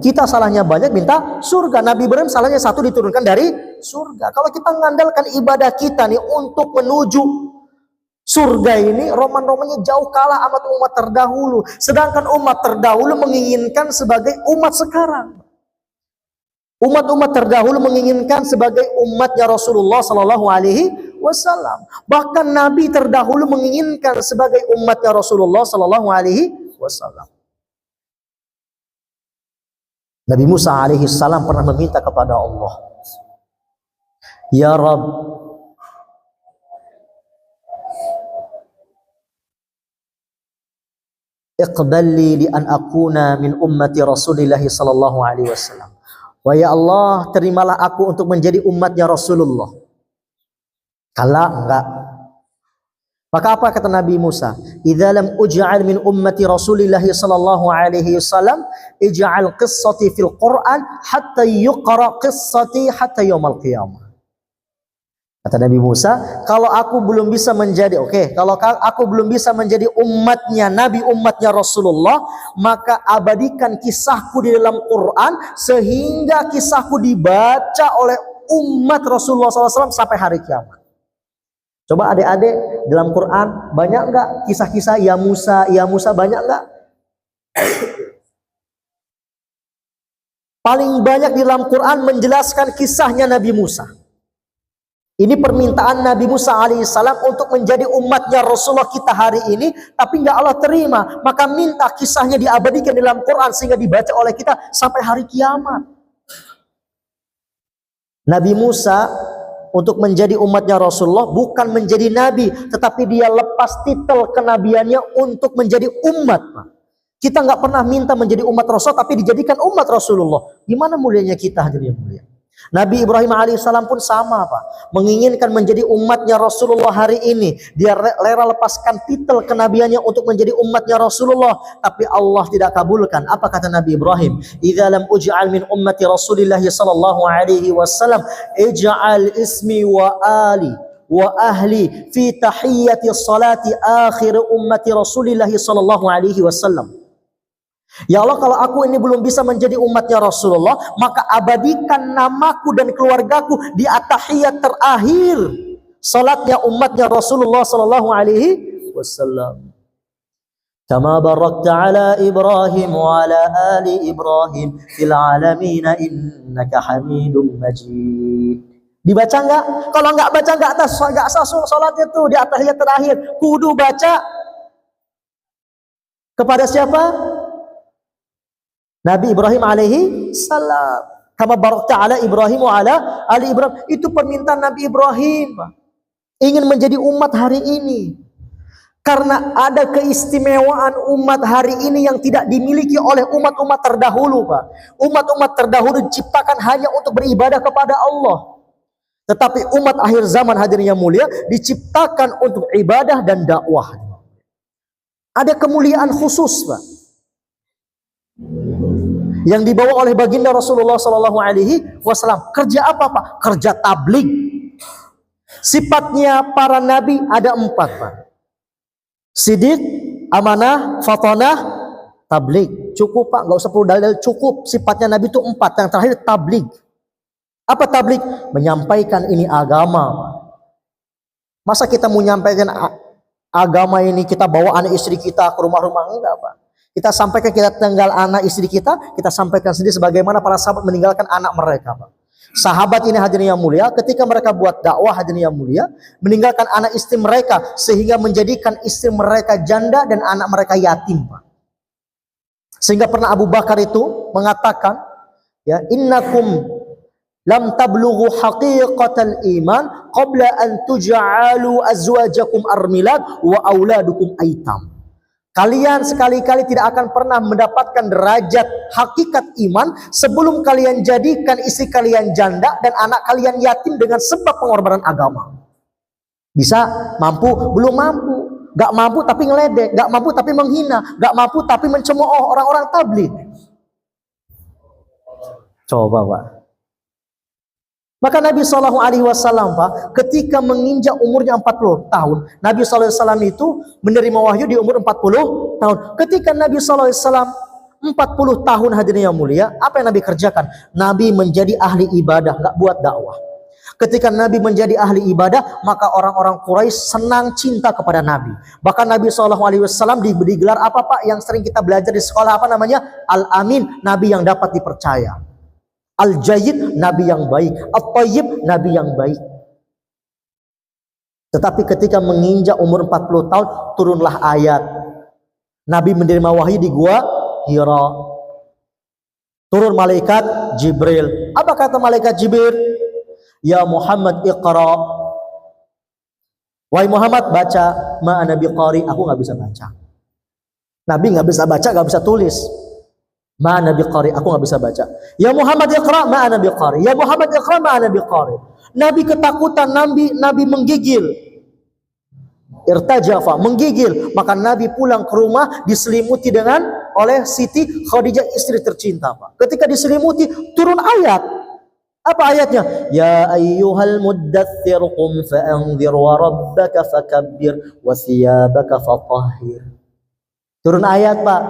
Kita salahnya banyak minta surga. Nabi Ibrahim salahnya satu diturunkan dari surga. Kalau kita mengandalkan ibadah kita nih untuk menuju surga ini, roman-romannya jauh kalah amat umat terdahulu. Sedangkan umat terdahulu menginginkan sebagai umat sekarang. Umat-umat terdahulu menginginkan sebagai umatnya Rasulullah Sallallahu Alaihi Wasallam. Bahkan Nabi terdahulu menginginkan sebagai umatnya Rasulullah Sallallahu Alaihi Wasallam. Nabi Musa alaihi salam pernah meminta kepada Allah, Ya Rabb, iqballi li an akuna min ummati Rasulillah sallallahu alaihi wasallam. Wahai Allah, terimalah aku untuk menjadi umatnya Rasulullah. Kala enggak. Maka apa kata Nabi Musa? Idza lam uj'al min ummati Rasulillah sallallahu alaihi wasallam, ij'al qissati fil Qur'an hatta yuqra qissati hatta yaumil qiyamah. Kata Nabi Musa, kalau aku belum bisa menjadi, kalau aku belum bisa menjadi umatnya Nabi, umatnya Rasulullah, maka abadikan kisahku di dalam Quran sehingga kisahku dibaca oleh umat Rasulullah SAW sampai hari kiamat. Coba adik-adik, dalam Quran banyak nggak kisah-kisah ya Musa banyak nggak? Paling banyak di dalam Quran menjelaskan kisahnya Nabi Musa. Ini permintaan Nabi Musa alaihissalam untuk menjadi umatnya Rasulullah kita hari ini, tapi nggak Allah terima. Maka minta kisahnya diabadikan dalam Quran sehingga dibaca oleh kita sampai hari kiamat. Nabi Musa untuk menjadi umatnya Rasulullah bukan menjadi nabi, tetapi dia lepas titel kenabiannya untuk menjadi umat. Kita nggak pernah minta menjadi umat Rasul, tapi dijadikan umat Rasulullah. Gimana mulianya kita hadirin yang mulia? Nabi Ibrahim alaihissalam pun sama, Pak. Menginginkan menjadi umatnya Rasulullah hari ini. Dia rela lepaskan titel kenabiannya untuk menjadi umatnya Rasulullah. Tapi Allah tidak kabulkan. Apa kata Nabi Ibrahim? Idza lam uj'al min ummati Rasulillah sallallahu alaihi wasallam, ij'al ismi wa ali wa ahli fi tahiyyati salati akhir ummati Rasulillah sallallahu alaihi wasallam. Ya Allah, kalau aku ini belum bisa menjadi umatnya Rasulullah, maka abadikan namaku dan keluargaku di at-tahiyyat terakhir salatnya umatnya Rasulullah sallallahu alaihi wasallam. Kama barakta ala Ibrahim wa ala ali Ibrahim fil alamin innaka Hamidum Majid. Dibaca enggak? Kalau enggak baca enggak sah salatnya tuh di at-tahiyyat terakhir. Kudu baca kepada siapa? Nabi Ibrahim alaihi salam. Kama barakta ala Ibrahim wa ala ali Ibrahim. Itu permintaan Nabi Ibrahim. Ingin menjadi umat hari ini. Karena ada keistimewaan umat hari ini yang tidak dimiliki oleh umat-umat terdahulu, Pak. Umat-umat terdahulu diciptakan hanya untuk beribadah kepada Allah. Tetapi umat akhir zaman hadirin yang mulia diciptakan untuk ibadah dan dakwah. Ada kemuliaan khusus, Pak, yang dibawa oleh baginda Rasulullah sallallahu alaihi wasallam. Kerja apa, Pak? Kerja tabligh. Sifatnya para nabi ada 4, Pak. Sidiq, amanah, fatonah, tabligh. Cukup, Pak, nggak usah perlu dalil, cukup. Sifatnya nabi itu 4. Yang terakhir tabligh. Apa tabligh? Menyampaikan ini agama, Pak. Masa kita mau menyampaikan agama ini kita bawa anak istri kita ke rumah-rumah? Enggak, Pak. Kita sampaikan, kita tinggal anak istri kita sampaikan sendiri sebagaimana para sahabat meninggalkan anak mereka, Pak. Sahabat ini hadirin yang mulia, ketika mereka buat dakwah hadirin yang mulia, meninggalkan anak istri mereka sehingga menjadikan istri mereka janda dan anak mereka yatim, Pak. Sehingga pernah Abu Bakar itu mengatakan, ya, innakum lam tablughu haqiqatal iman qabla an tuj'alu azwajakum armilat wa auladukum aitam. Kalian sekali-kali tidak akan pernah mendapatkan derajat hakikat iman sebelum kalian jadikan istri kalian janda dan anak kalian yatim dengan sebab pengorbanan agama. Bisa mampu, belum mampu, gak mampu tapi ngeledek, gak mampu tapi menghina, gak mampu tapi mencemooh orang-orang tabligh. Coba, Pak. Maka Nabi SAW, Pak, ketika menginjak umurnya 40 tahun, Nabi SAW itu menerima wahyu di umur 40 tahun. Ketika Nabi SAW 40 tahun hadirin yang mulia, apa yang Nabi kerjakan? Nabi menjadi ahli ibadah, nggak buat dakwah. Ketika Nabi menjadi ahli ibadah, maka orang-orang Quraisy senang cinta kepada Nabi. Bahkan Nabi SAW digelar apa, Pak, yang sering kita belajar di sekolah, apa namanya? Al-Amin, Nabi yang dapat dipercaya. Al-Jayyid, Nabi yang baik. At-Tayyib, Nabi yang baik. Tetapi ketika menginjak umur 40 tahun, turunlah ayat. Nabi menerima wahyu di gua Hira. Turun malaikat Jibril. Apa kata malaikat Jibril? Ya Muhammad iqra. Wahai Muhammad, baca. Ma'ana biqari, aku nggak bisa baca. Nabi nggak bisa baca, nggak bisa tulis. Ma'ana biqari, aku nggak bisa baca. Ya Muhammad iqra, ma'ana biqari. Ya Muhammad iqra, ma'ana biqari. Nabi ketakutan, Nabi menggigil. Irtajafa, menggigil. Maka Nabi pulang ke rumah diselimuti oleh Siti Khadijah, istri tercinta, Pak. Ketika diselimuti, turun ayat. Apa ayatnya? Ya ayyuhal muddaththir qum fa'anzir wa rabbaka fakabbir wa thiyabaka fatahhir. Turun ayat, Pak.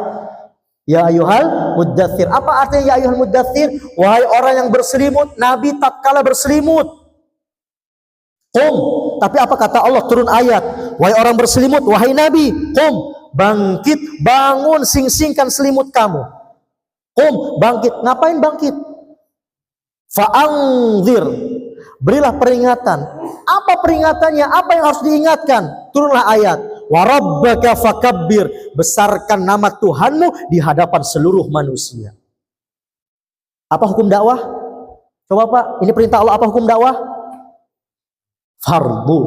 Ya ayyuhal muddaththir. Apa artinya ya ayyuhal muddaththir? Wahai orang yang berselimut. Nabi tatkala berselimut. Qum, Tapi apa kata Allah? Turun ayat, wahai orang berselimut, wahai Nabi, qum, bangkit, bangun, sing-singkan selimut kamu. Qum, bangkit. Ngapain bangkit? Fa'angzir, berilah peringatan. Apa peringatannya? Apa yang harus diingatkan? Turunlah ayat, wa rabbaka fakabbir, besarkan nama Tuhanmu di hadapan seluruh manusia. Apa hukum dakwah? Coba Pak, ini perintah Allah. Apa hukum dakwah? Fardu.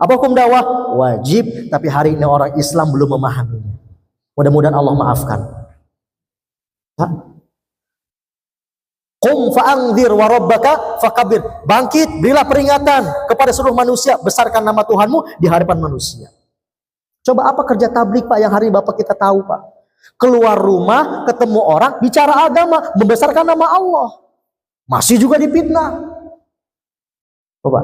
Apa hukum dakwah? Wajib. Tapi hari ini orang Islam belum memahaminya. Mudah-mudahan Allah maafkan. Qum fa'angzir wa rabbaka fakabbir, bangkit, berilah peringatan kepada seluruh manusia, besarkan nama Tuhanmu di hadapan manusia. Coba apa kerja tablik Pak yang hari ini Bapak kita tahu Pak? Keluar rumah, ketemu orang, bicara agama, membesarkan nama Allah. Masih juga dipitnah. Coba.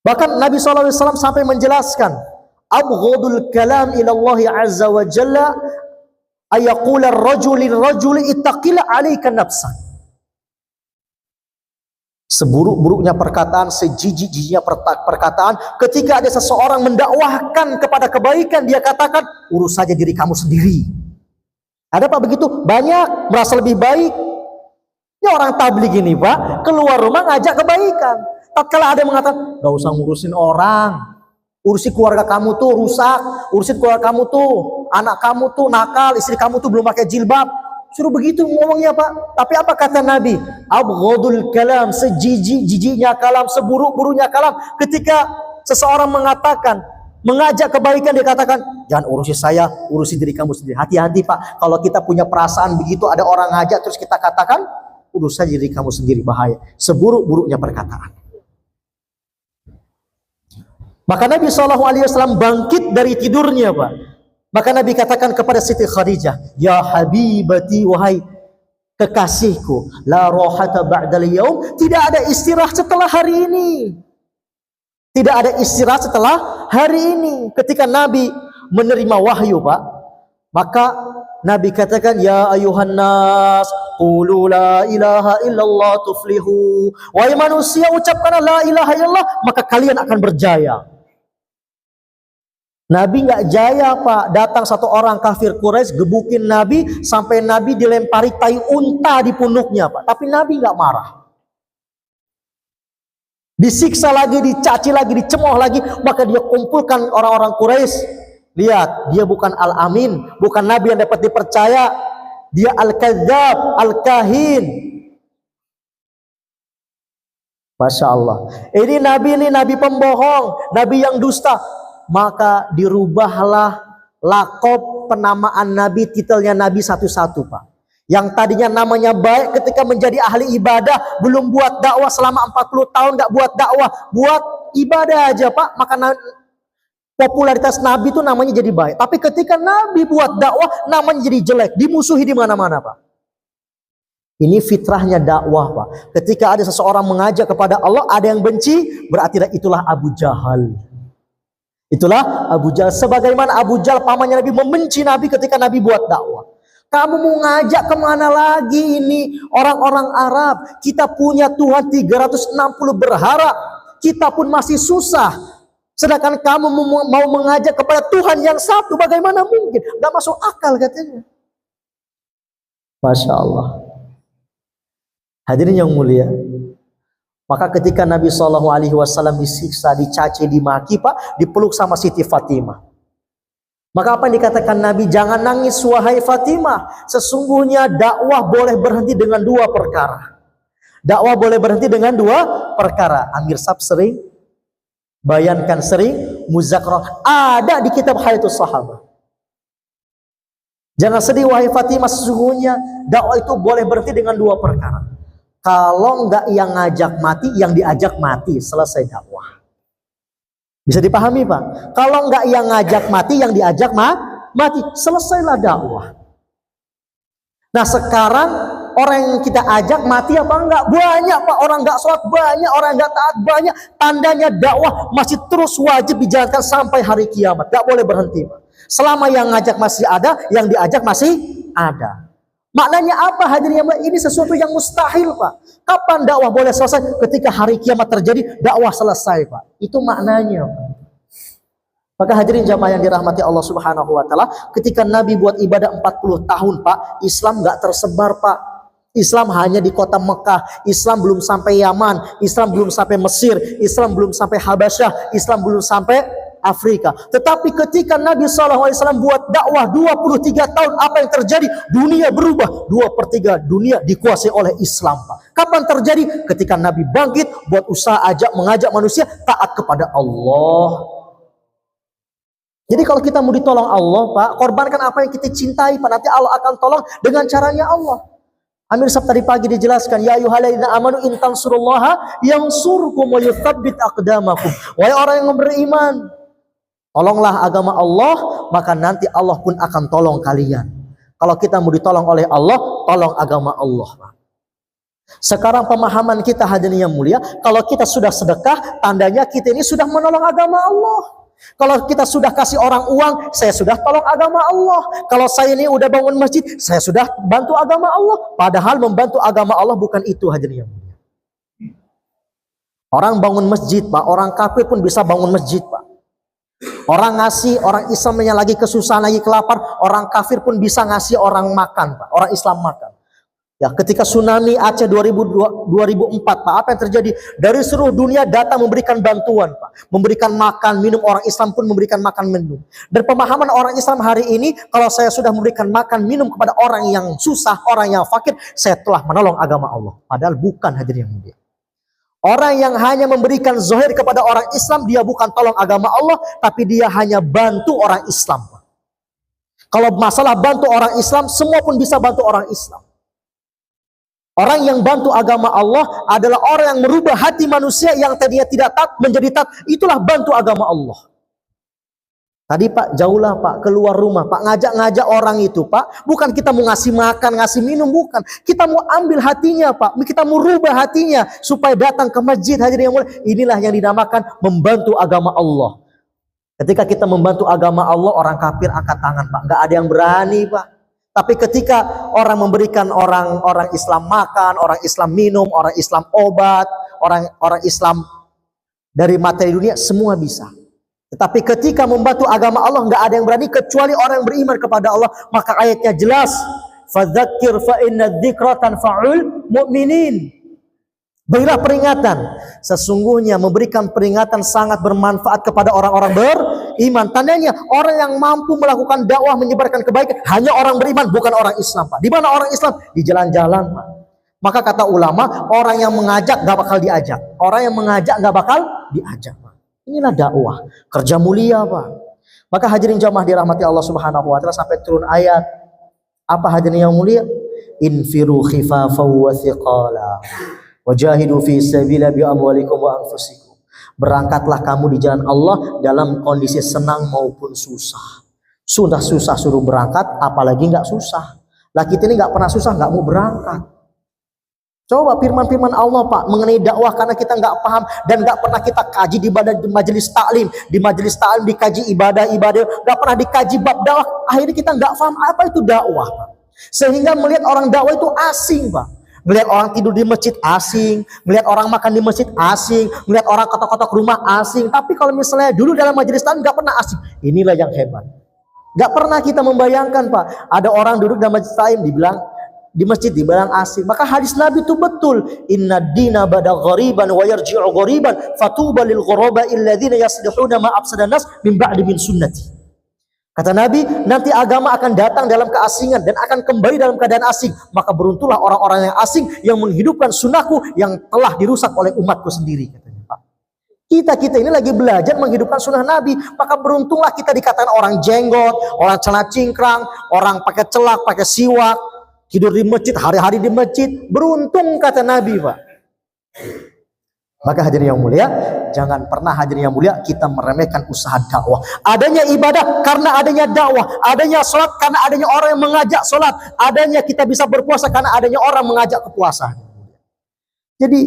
Bahkan Nabi SAW sampai menjelaskan, abghadul kalam ila Allah azza wa jalla ayaqula ar-rajuli ittaqilla 'alaika nafsak. Seburuk-buruknya perkataan, sejijik-jijiknya perkataan, ketika ada seseorang mendakwahkan kepada kebaikan, dia katakan, urus saja diri kamu sendiri. Ada Pak begitu? Banyak merasa lebih baik. Ini orang tabligh ini Pak, keluar rumah ngajak kebaikan. Tatkala ada yang mengatakan, gak usah ngurusin orang, urusi keluarga kamu tuh rusak, urusin keluarga kamu tuh, anak kamu tuh nakal, istri kamu tuh belum pakai jilbab. Suruh begitu ngomongnya Pak. Tapi apa kata Nabi? Abghadul kalam, sejijik-jijiknya kalam, seburuk-buruknya kalam. Ketika seseorang mengatakan, mengajak kebaikan, dia katakan, jangan urusi saya, urusi diri kamu sendiri. Hati-hati Pak, kalau kita punya perasaan begitu, ada orang ngajak terus kita katakan, urus saja diri kamu sendiri, bahaya. Seburuk-buruknya perkataan. Maka Nabi SAW bangkit dari tidurnya Pak. Maka Nabi katakan kepada Siti Khadijah, ya habibati, wahai kekasihku, la rohata ba'dal yaum, tidak ada istirahat setelah hari ini. Tidak ada istirahat setelah hari ini. Ketika Nabi menerima wahyu Pak, maka Nabi katakan, ya ayuhan nas, qulu la ilaha illallah tuflihu. Wahai manusia, ucapkanlah la ilaha illallah, maka kalian akan berjaya. Nabi nggak jaya Pak. Datang satu orang kafir Quraisy, gebukin Nabi sampai Nabi dilempari tai unta di punuknya Pak. Tapi Nabi nggak marah. Disiksa lagi, dicaci lagi, dicemooh lagi, maka dia kumpulkan orang-orang Quraisy. Lihat, dia bukan Al-Amin, bukan Nabi yang dapat dipercaya. Dia Al-Kadzdzab, Al-Kahin. Masya Allah. Ini Nabi pembohong, Nabi yang dusta. Maka dirubahlah lakob penamaan Nabi, titelnya Nabi satu-satu Pak. Yang tadinya namanya baik ketika menjadi ahli ibadah, belum buat dakwah selama 40 tahun, gak buat dakwah, buat ibadah aja Pak. Maka popularitas Nabi itu namanya jadi baik. Tapi ketika Nabi buat dakwah, namanya jadi jelek, dimusuhi di mana-mana Pak. Ini fitrahnya dakwah Pak. Ketika ada seseorang mengajak kepada Allah, ada yang benci, berarti itulah Abu Jahal. Itulah Abu Jahal. Sebagaimana Abu Jahal pamannya Nabi membenci Nabi ketika Nabi buat dakwah. Kamu mau ngajak kemana lagi ini orang-orang Arab? Kita punya Tuhan 360 berhala, kita pun masih susah. Sedangkan kamu mau mengajak kepada Tuhan yang satu, bagaimana mungkin? Gak masuk akal katanya. Masya Allah. Hadirin yang mulia, maka ketika Nabi SAW disiksa, dicaci, dimaki Pak, dipeluk sama Siti Fatimah. Maka apa yang dikatakan Nabi? Jangan nangis wahai Fatimah. Sesungguhnya dakwah boleh berhenti dengan dua perkara. Dakwah boleh berhenti dengan dua perkara. Amir Sab sering, bayankan sering, muzakarah ada di kitab Hayatus Sahabah. Jangan sedih wahai Fatimah, sesungguhnya dakwah itu boleh berhenti dengan dua perkara. Kalau enggak yang ngajak mati, yang diajak mati, selesai dakwah. Bisa dipahami Pak? Kalau enggak yang ngajak mati, yang diajak mati, selesailah dakwah. Nah sekarang orang yang kita ajak mati apa enggak? Banyak Pak, orang enggak sholat banyak, orang enggak taat banyak. Tandanya dakwah masih terus wajib dijalankan sampai hari kiamat. Enggak boleh berhenti Pak. Selama yang ngajak masih ada, yang diajak masih ada. Maknanya apa hadirin? Ini sesuatu yang mustahil Pak. Kapan dakwah boleh selesai? Ketika hari kiamat terjadi, dakwah selesai, Pak. Itu maknanya, Pak. Maka hadirin jamaah yang dirahmati Allah Subhanahu wa taala, ketika Nabi buat ibadah 40 tahun, Pak, Islam nggak tersebar, Pak. Islam hanya di kota Mekah, Islam belum sampai Yaman, Islam belum sampai Mesir, Islam belum sampai Habasyah, Islam belum sampai Afrika. Tetapi ketika Nabi SAW buat dakwah 23 tahun, apa yang terjadi? Dunia berubah. 2/3 dunia dikuasai oleh Islam, Pak. Kapan terjadi? Ketika Nabi bangkit, buat usaha mengajak manusia taat kepada Allah. Jadi kalau kita mau ditolong Allah, Pak, korbankan apa yang kita cintai, Pak. Nanti Allah akan tolong dengan caranya Allah. Amir Sab tadi pagi dijelaskan, ya ayyuhalladzina amanu in tansurullaha yansurkum wa yutsabbit aqdamakum. Wahai orang yang beriman, tolonglah agama Allah, maka nanti Allah pun akan tolong kalian. Kalau kita mau ditolong oleh Allah, tolong agama Allah, Pak. Sekarang pemahaman kita hadirin yang mulia, kalau kita sudah sedekah, tandanya kita ini sudah menolong agama Allah. Kalau kita sudah kasih orang uang, saya sudah tolong agama Allah. Kalau saya ini udah bangun masjid, saya sudah bantu agama Allah. Padahal membantu agama Allah bukan itu hadirin yang mulia. Orang bangun masjid, Pak, orang kafir pun bisa bangun masjid, Pak. Orang ngasih, orang Islam yang lagi kesusahan, lagi kelapar, orang kafir pun bisa ngasih orang makan, Pak. Orang Islam makan. Ya, ketika tsunami Aceh 2004, Pak, apa yang terjadi? Dari seluruh dunia datang memberikan bantuan, Pak. Memberikan makan, minum, orang Islam pun memberikan makan, minum. Dan pemahaman orang Islam hari ini, kalau saya sudah memberikan makan, minum kepada orang yang susah, orang yang fakir, saya telah menolong agama Allah. Padahal bukan, hadirin yang mulia. Orang yang hanya memberikan zahir kepada orang Islam, dia bukan tolong agama Allah, tapi dia hanya bantu orang Islam, Pak. Kalau masalah bantu orang Islam, semua pun bisa bantu orang Islam. Orang yang bantu agama Allah adalah orang yang merubah hati manusia yang tadinya tidak taat menjadi taat. Itulah bantu agama Allah. Tadi, Pak, jauhlah, Pak, keluar rumah, Pak, ngajak-ngajak orang itu, Pak. Bukan kita mau ngasih makan, ngasih minum, bukan. Kita mau ambil hatinya, Pak. Kita mau rubah hatinya supaya datang ke masjid, hadirin yang mulia. Inilah yang dinamakan membantu agama Allah. Ketika kita membantu agama Allah, orang kafir angkat tangan, Pak. Nggak ada yang berani, Pak. Tapi ketika orang memberikan orang Islam makan, orang Islam minum, orang Islam obat, orang Islam dari materi dunia, semua bisa. Tetapi ketika membantu agama Allah, nggak ada yang berani kecuali orang yang beriman kepada Allah. Maka ayatnya jelas, fadzakir fa inna dzikra tanfa'ul mu'minin. Berilah peringatan. Sesungguhnya memberikan peringatan sangat bermanfaat kepada orang-orang beriman. Tandanya orang yang mampu melakukan dakwah menyebarkan kebaikan hanya orang beriman, bukan orang Islam, Pak. Di mana orang Islam? Di jalan-jalan, Pak. Maka kata ulama, orang yang mengajak gak bakal diajak. Orang yang mengajak gak bakal diajak, Pak. Inilah dakwah, kerja mulia, Pak. Maka hadirin jamaah dirahmati Allah Subhanahu wa taala, sampai turun ayat. Apa hadirin yang mulia? Infiru khifafan wa thiqala. Wajahidu fi sabila bi amwalikum wa anfusikum. Berangkatlah kamu di jalan Allah dalam kondisi senang maupun susah. Sudah susah suruh berangkat, apalagi nggak susah. Lah kita ini nggak pernah susah, nggak mau berangkat. Coba firman-firman Allah, Pak, mengenai dakwah, karena kita nggak paham dan nggak pernah kita kaji di majelis taklim. Di majelis taklim dikaji ibadah-ibadah, nggak pernah dikaji bab dakwah. Akhirnya kita nggak paham apa itu dakwah, Pak. Sehingga melihat orang dakwah itu asing, Pak. Melihat orang tidur di masjid asing, melihat orang makan di masjid asing, melihat orang kotak-kotak rumah asing. Tapi kalau misalnya dulu dalam majelis taklim nggak pernah asing. Inilah yang hebat. Nggak pernah kita membayangkan, Pak, ada orang duduk dalam majelis taklim dibilang di masjid dibilang asing. Maka hadis Nabi itu betul. Inna dina bada ghariban wa yarji'u ghariban fatuba lil ghuraba illadzina yaslihuna ma afsadan nas min ba'di min sunnati. Kata Nabi, nanti agama akan datang dalam keasingan dan akan kembali dalam keadaan asing. Maka beruntunglah orang-orang yang asing yang menghidupkan sunnahku yang telah dirusak oleh umatku sendiri, katanya, Pak. Kita ini lagi belajar menghidupkan sunnah Nabi. Maka beruntunglah kita dikatakan orang jenggot, orang celana cingkrang, orang pakai celak, pakai siwak, tidur di masjid, hari-hari di masjid. Beruntung, kata Nabi, Pak. Maka hadirin yang mulia, jangan pernah hadirin yang mulia kita meremehkan usaha dakwah. Adanya ibadah karena adanya dakwah, adanya sholat karena adanya orang yang mengajak sholat, adanya kita bisa berpuasa karena adanya orang mengajak ke puasa. Jadi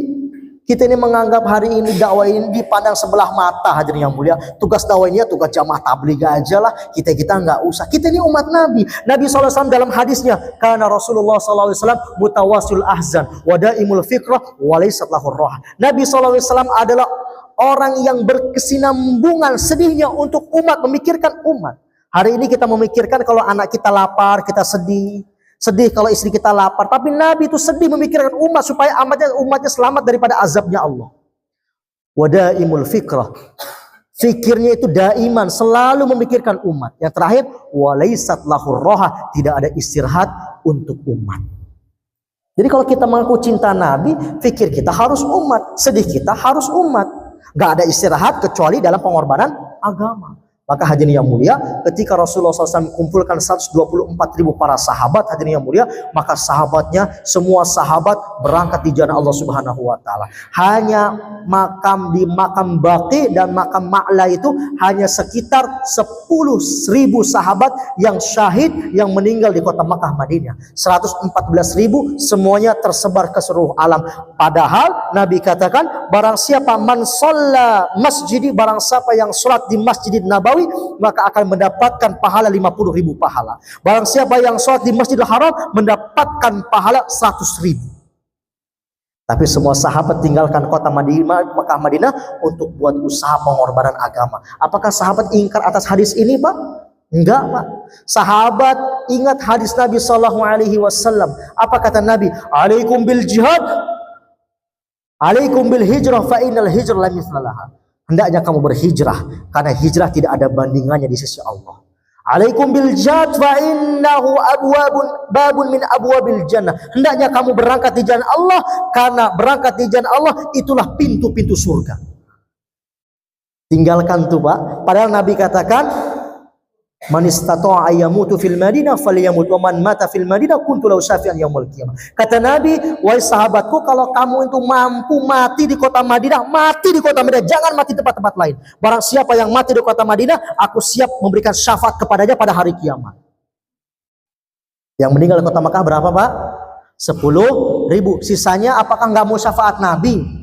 Kita ini menganggap hari ini dakwah ini dipandang sebelah mata, hadirin yang mulia. Tugas dakwah ini ya tugas jamaah tabligh aja lah. Kita nggak usah. Kita ini umat Nabi. Nabi SAW dalam hadisnya, karena Rasulullah SAW mutawasil ahzan, wadaimul fikrah, walaysat lahur roh. Nabi SAW adalah orang yang berkesinambungan sedihnya untuk umat, memikirkan umat. Hari ini kita memikirkan kalau anak kita lapar, kita sedih. Sedih kalau istri kita lapar. Tapi Nabi itu sedih memikirkan umat supaya umatnya selamat daripada azabnya Allah. Wadaimul fikrah. Fikirnya itu daiman, selalu memikirkan umat. Yang terakhir, walaysat lahur roha. Tidak ada istirahat untuk umat. Jadi kalau kita mengaku cinta Nabi, fikir kita harus umat. Sedih kita harus umat. Gak ada istirahat kecuali dalam pengorbanan agama. Maka hadirin yang mulia, ketika Rasulullah SAW kumpulkan 124.000 para sahabat, hadirin yang mulia, maka sahabatnya, semua sahabat berangkat di jalan Allah Subhanahu wa Ta'ala. Hanya makam di makam Baqi dan makam Ma'la itu hanya sekitar 10.000 sahabat yang syahid, yang meninggal di kota Makkah Madinah. 114.000 semuanya tersebar ke seluruh alam. Padahal Nabi katakan, barang siapa man shalla masjidi, barang siapa yang sholat di Masjid Nabawi, maka akan mendapatkan pahala 50.000 pahala. Barang siapa yang sholat di Masjidil Haram mendapatkan pahala 100.000. Tapi semua sahabat tinggalkan kota Makkah Madinah untuk buat usaha pengorbanan agama. Apakah sahabat ingkar atas hadis ini, Pak? Enggak, Pak. Sahabat ingat hadis Nabi Sallallahu Alaihi Wasallam. Apa kata Nabi? Alaikum bil jihad, alaikum bil hijrah, fa innal hijrah la mithlaha. Hendaknya kamu berhijrah, karena hijrah tidak ada bandingannya di sisi Allah. Alaikum bil jihad fa innahu babun min abwabil jannah. Hendaknya kamu berangkat di jalan Allah, karena berangkat di jalan Allah itulah pintu-pintu surga. Tinggalkan tuh, Pak. Padahal Nabi katakan, man istata'a ayyamutu fil Madinah falyamut wa man mata fil Madinah kuntu lahu syafi'an yaumil qiyamah. Kata Nabi, wahai sahabatku, kalau kamu itu mampu mati di kota Madinah, mati di kota Madinah, jangan mati di tempat-tempat lain. Barang siapa yang mati di kota Madinah, aku siap memberikan syafaat kepadanya pada hari kiamat. Yang meninggal di kota Makkah berapa, Pak? 10.000. Sisanya apakah nggak mau syafaat Nabi?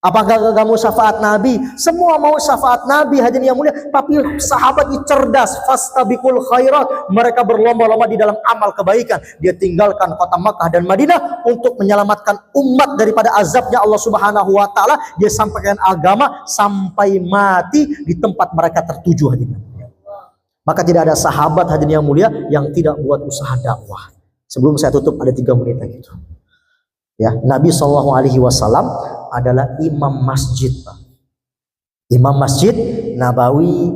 Apakah gak mau syafaat Nabi? Semua mau syafaat Nabi, hadirin yang mulia. Tapi sahabat itu cerdas. Fastabiqul khairat. Mereka berlomba-lomba di dalam amal kebaikan. Dia tinggalkan kota Makkah dan Madinah untuk menyelamatkan umat daripada azabnya Allah Subhanahu wa Ta'ala. Dia sampaikan agama sampai mati di tempat mereka tertuju, hadirin yang mulia. Maka tidak ada sahabat, hadirin yang mulia, yang tidak buat usaha dakwah. Sebelum saya tutup, ada 3 menit lagi. Ya, Nabi SAW adalah imam masjid, Pak. Imam Masjid Nabawi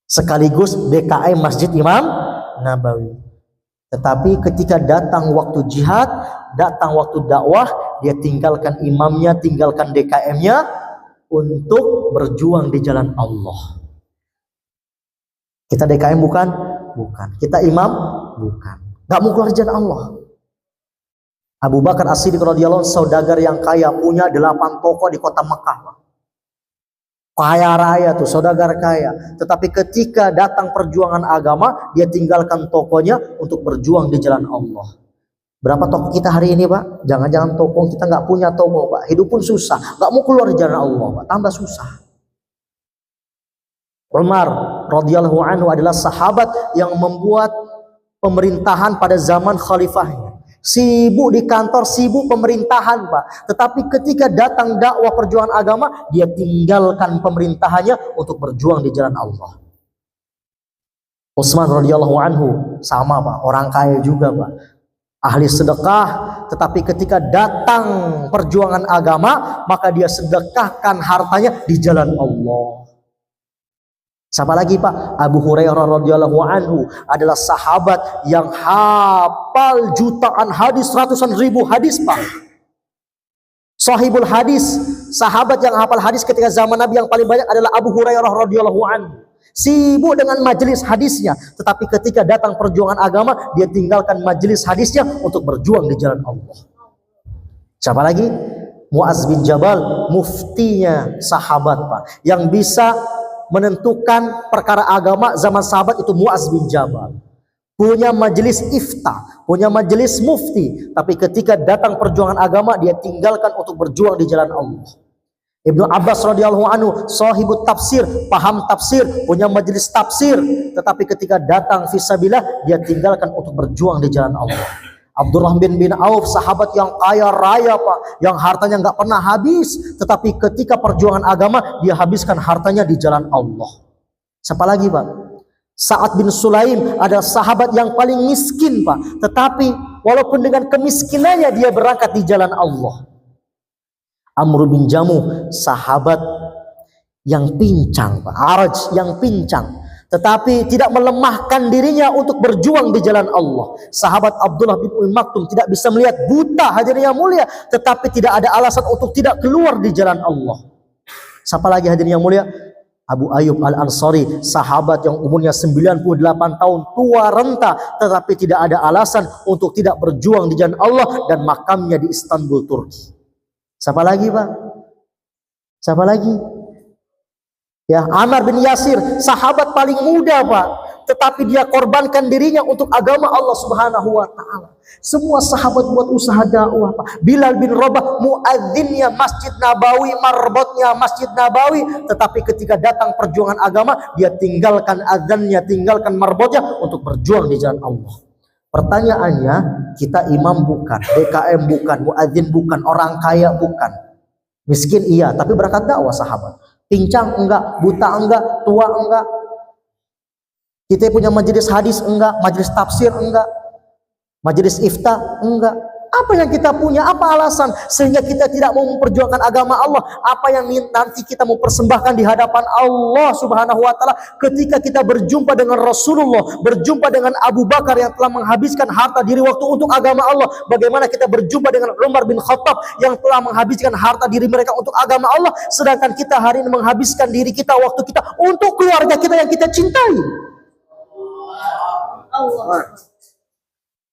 sekaligus DKM Masjid Imam Nabawi. Tetapi ketika datang waktu jihad, datang waktu dakwah, dia tinggalkan imamnya, tinggalkan DKM-nya untuk berjuang di jalan Allah. Kita DKM bukan? Bukan. Kita imam? Bukan. Gak mau keluar jalan Allah. Abu Bakar As-Siddiq radhiyallahu anhu, saudagar yang kaya, punya 8 toko di kota Mekah. Kaya raya tuh, saudagar kaya. Tetapi ketika datang perjuangan agama, dia tinggalkan tokonya untuk berjuang di jalan Allah. Berapa toko kita hari ini, Pak? Jangan-jangan toko kita nggak punya toko, Pak. Hidup pun susah, nggak mau keluar di jalan Allah, Pak. Tambah susah. Umar radhiyallahu anhu adalah sahabat yang membuat pemerintahan pada zaman khalifahnya. Sibuk di kantor, sibuk pemerintahan, Pak. Tetapi ketika datang dakwah perjuangan agama, dia tinggalkan pemerintahannya untuk berjuang di jalan Allah. Utsman radhiyallahu anhu sama, Pak, orang kaya juga, Pak. Ahli sedekah, tetapi ketika datang perjuangan agama, maka dia sedekahkan hartanya di jalan Allah. Siapa lagi, Pak? Abu Hurairah radhiyallahu anhu adalah sahabat yang hafal jutaan hadis, ratusan ribu hadis, Pak. Sahibul hadis, sahabat yang hafal hadis ketika zaman Nabi yang paling banyak adalah Abu Hurairah radhiyallahu anhu. Sibuk dengan majelis hadisnya, tetapi ketika datang perjuangan agama, dia tinggalkan majelis hadisnya untuk berjuang di jalan Allah. Siapa lagi? Muaz bin Jabal, muftinya sahabat, Pak, yang bisa menentukan perkara agama zaman sahabat itu Muaz bin Jabal. Punya majelis ifta, punya majelis mufti, tapi ketika datang perjuangan agama dia tinggalkan untuk berjuang di jalan Allah. Ibnu Abbas radhiyallahu anhu sahibut tafsir, paham tafsir, punya majelis tafsir, tetapi ketika datang fisabilillah dia tinggalkan untuk berjuang di jalan Allah. Abdullah bin Auf, sahabat yang kaya raya Pak, yang hartanya nggak pernah habis, tetapi ketika perjuangan agama dia habiskan hartanya di jalan Allah. Siapa lagi Pak? Sa'ad bin Sulaim adalah sahabat yang paling miskin Pak, tetapi walaupun dengan kemiskinannya dia berangkat di jalan Allah. Amr bin Jamuh, sahabat yang pincang Pak, Araj yang pincang, tetapi tidak melemahkan dirinya untuk berjuang di jalan Allah. Sahabat Abdullah bin Maktum tidak bisa melihat, buta hadirin yang mulia, tetapi tidak ada alasan untuk tidak keluar di jalan Allah. Siapa lagi hadirin yang mulia? Abu Ayyub Al-Ansari, sahabat yang umurnya 98 tahun, tua renta, tetapi tidak ada alasan untuk tidak berjuang di jalan Allah, dan makamnya di Istanbul, Turki. Siapa lagi Pak? Siapa lagi? Ya, Ammar bin Yasir, sahabat paling muda Pak, tetapi dia korbankan dirinya untuk agama Allah Subhanahu wa taala. Semua sahabat buat usaha dakwah Pak. Bilal bin Rabah, muadzinnya Masjid Nabawi, marbotnya Masjid Nabawi, tetapi ketika datang perjuangan agama dia tinggalkan azannya, tinggalkan marbotnya untuk berjuang di jalan Allah. Pertanyaannya, kita imam bukan, DKM bukan, muadzin bukan, orang kaya bukan, miskin iya, tapi berangkat dakwah sahabat. Pincang enggak, buta enggak, tua enggak. Kita punya majelis hadis enggak, majelis tafsir enggak, majelis ifta enggak. Apa yang kita punya? Apa alasan sehingga kita tidak mau memperjuangkan agama Allah? Apa yang nanti kita mau persembahkan di hadapan Allah Subhanahu wa taala ketika kita berjumpa dengan Rasulullah, berjumpa dengan Abu Bakar yang telah menghabiskan harta diri waktu untuk agama Allah? Bagaimana kita berjumpa dengan Umar bin Khattab yang telah menghabiskan harta diri mereka untuk agama Allah, sedangkan kita hari ini menghabiskan diri kita, waktu kita untuk keluarga kita yang kita cintai? Allah.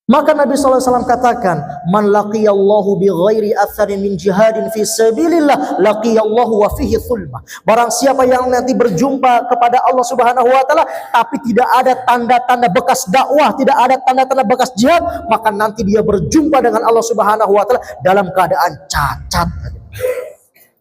Maka Nabi SAW katakan, man laqiyallahu bi ghairi atharin min jihadin fi sabilillah laqiyallahu wa fihi thulmah. Barang siapa yang nanti berjumpa kepada Allah Subhanahu wa taala tapi tidak ada tanda-tanda bekas dakwah, tidak ada tanda-tanda bekas jihad, maka nanti dia berjumpa dengan Allah Subhanahu wa taala dalam keadaan cacat.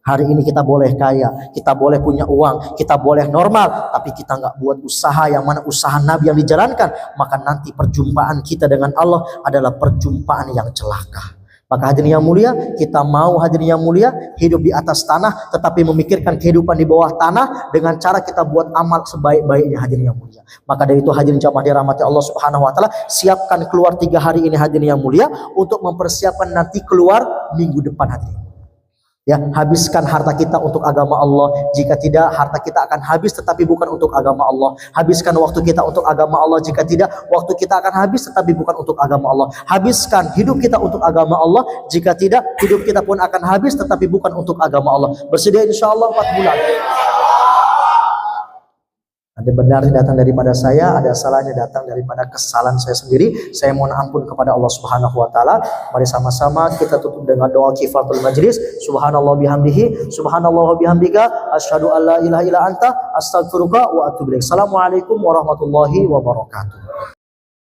Hari ini kita boleh kaya, kita boleh punya uang, kita boleh normal, tapi kita nggak buat usaha yang mana usaha Nabi yang dijalankan, maka nanti perjumpaan kita dengan Allah adalah perjumpaan yang celaka. Maka hadirin yang mulia, kita mau hadirin yang mulia hidup di atas tanah, tetapi memikirkan kehidupan di bawah tanah dengan cara kita buat amal sebaik-baiknya hadirin yang mulia. Maka dari itu hadirin jamaah dirahmati Allah Subhanahu wa taala, siapkan keluar 3 hari ini hadirin yang mulia untuk mempersiapkan nanti keluar minggu depan hadirin. Ya, habiskan harta kita untuk agama Allah. Jika tidak, harta kita akan habis tetapi bukan untuk agama Allah. Habiskan waktu kita untuk agama Allah. Jika tidak, waktu kita akan habis tetapi bukan untuk agama Allah. Habiskan hidup kita untuk agama Allah. Jika tidak, hidup kita pun akan habis tetapi bukan untuk agama Allah. Bersedia insyaallah 4 bulan. Ada benarnya datang daripada saya, ada salahnya datang daripada kesalahan saya sendiri. Saya mohon ampun kepada Allah Subhanahu wa taala. Mari sama-sama kita tutup dengan doa kifaratul majlis. Subhanallah bihamdihi, subhanallah bihamdika, asyhadu an la ilaha illa anta, astaghfiruka wa atubu ilaik. Assalamualaikum warahmatullahi wabarakatuh.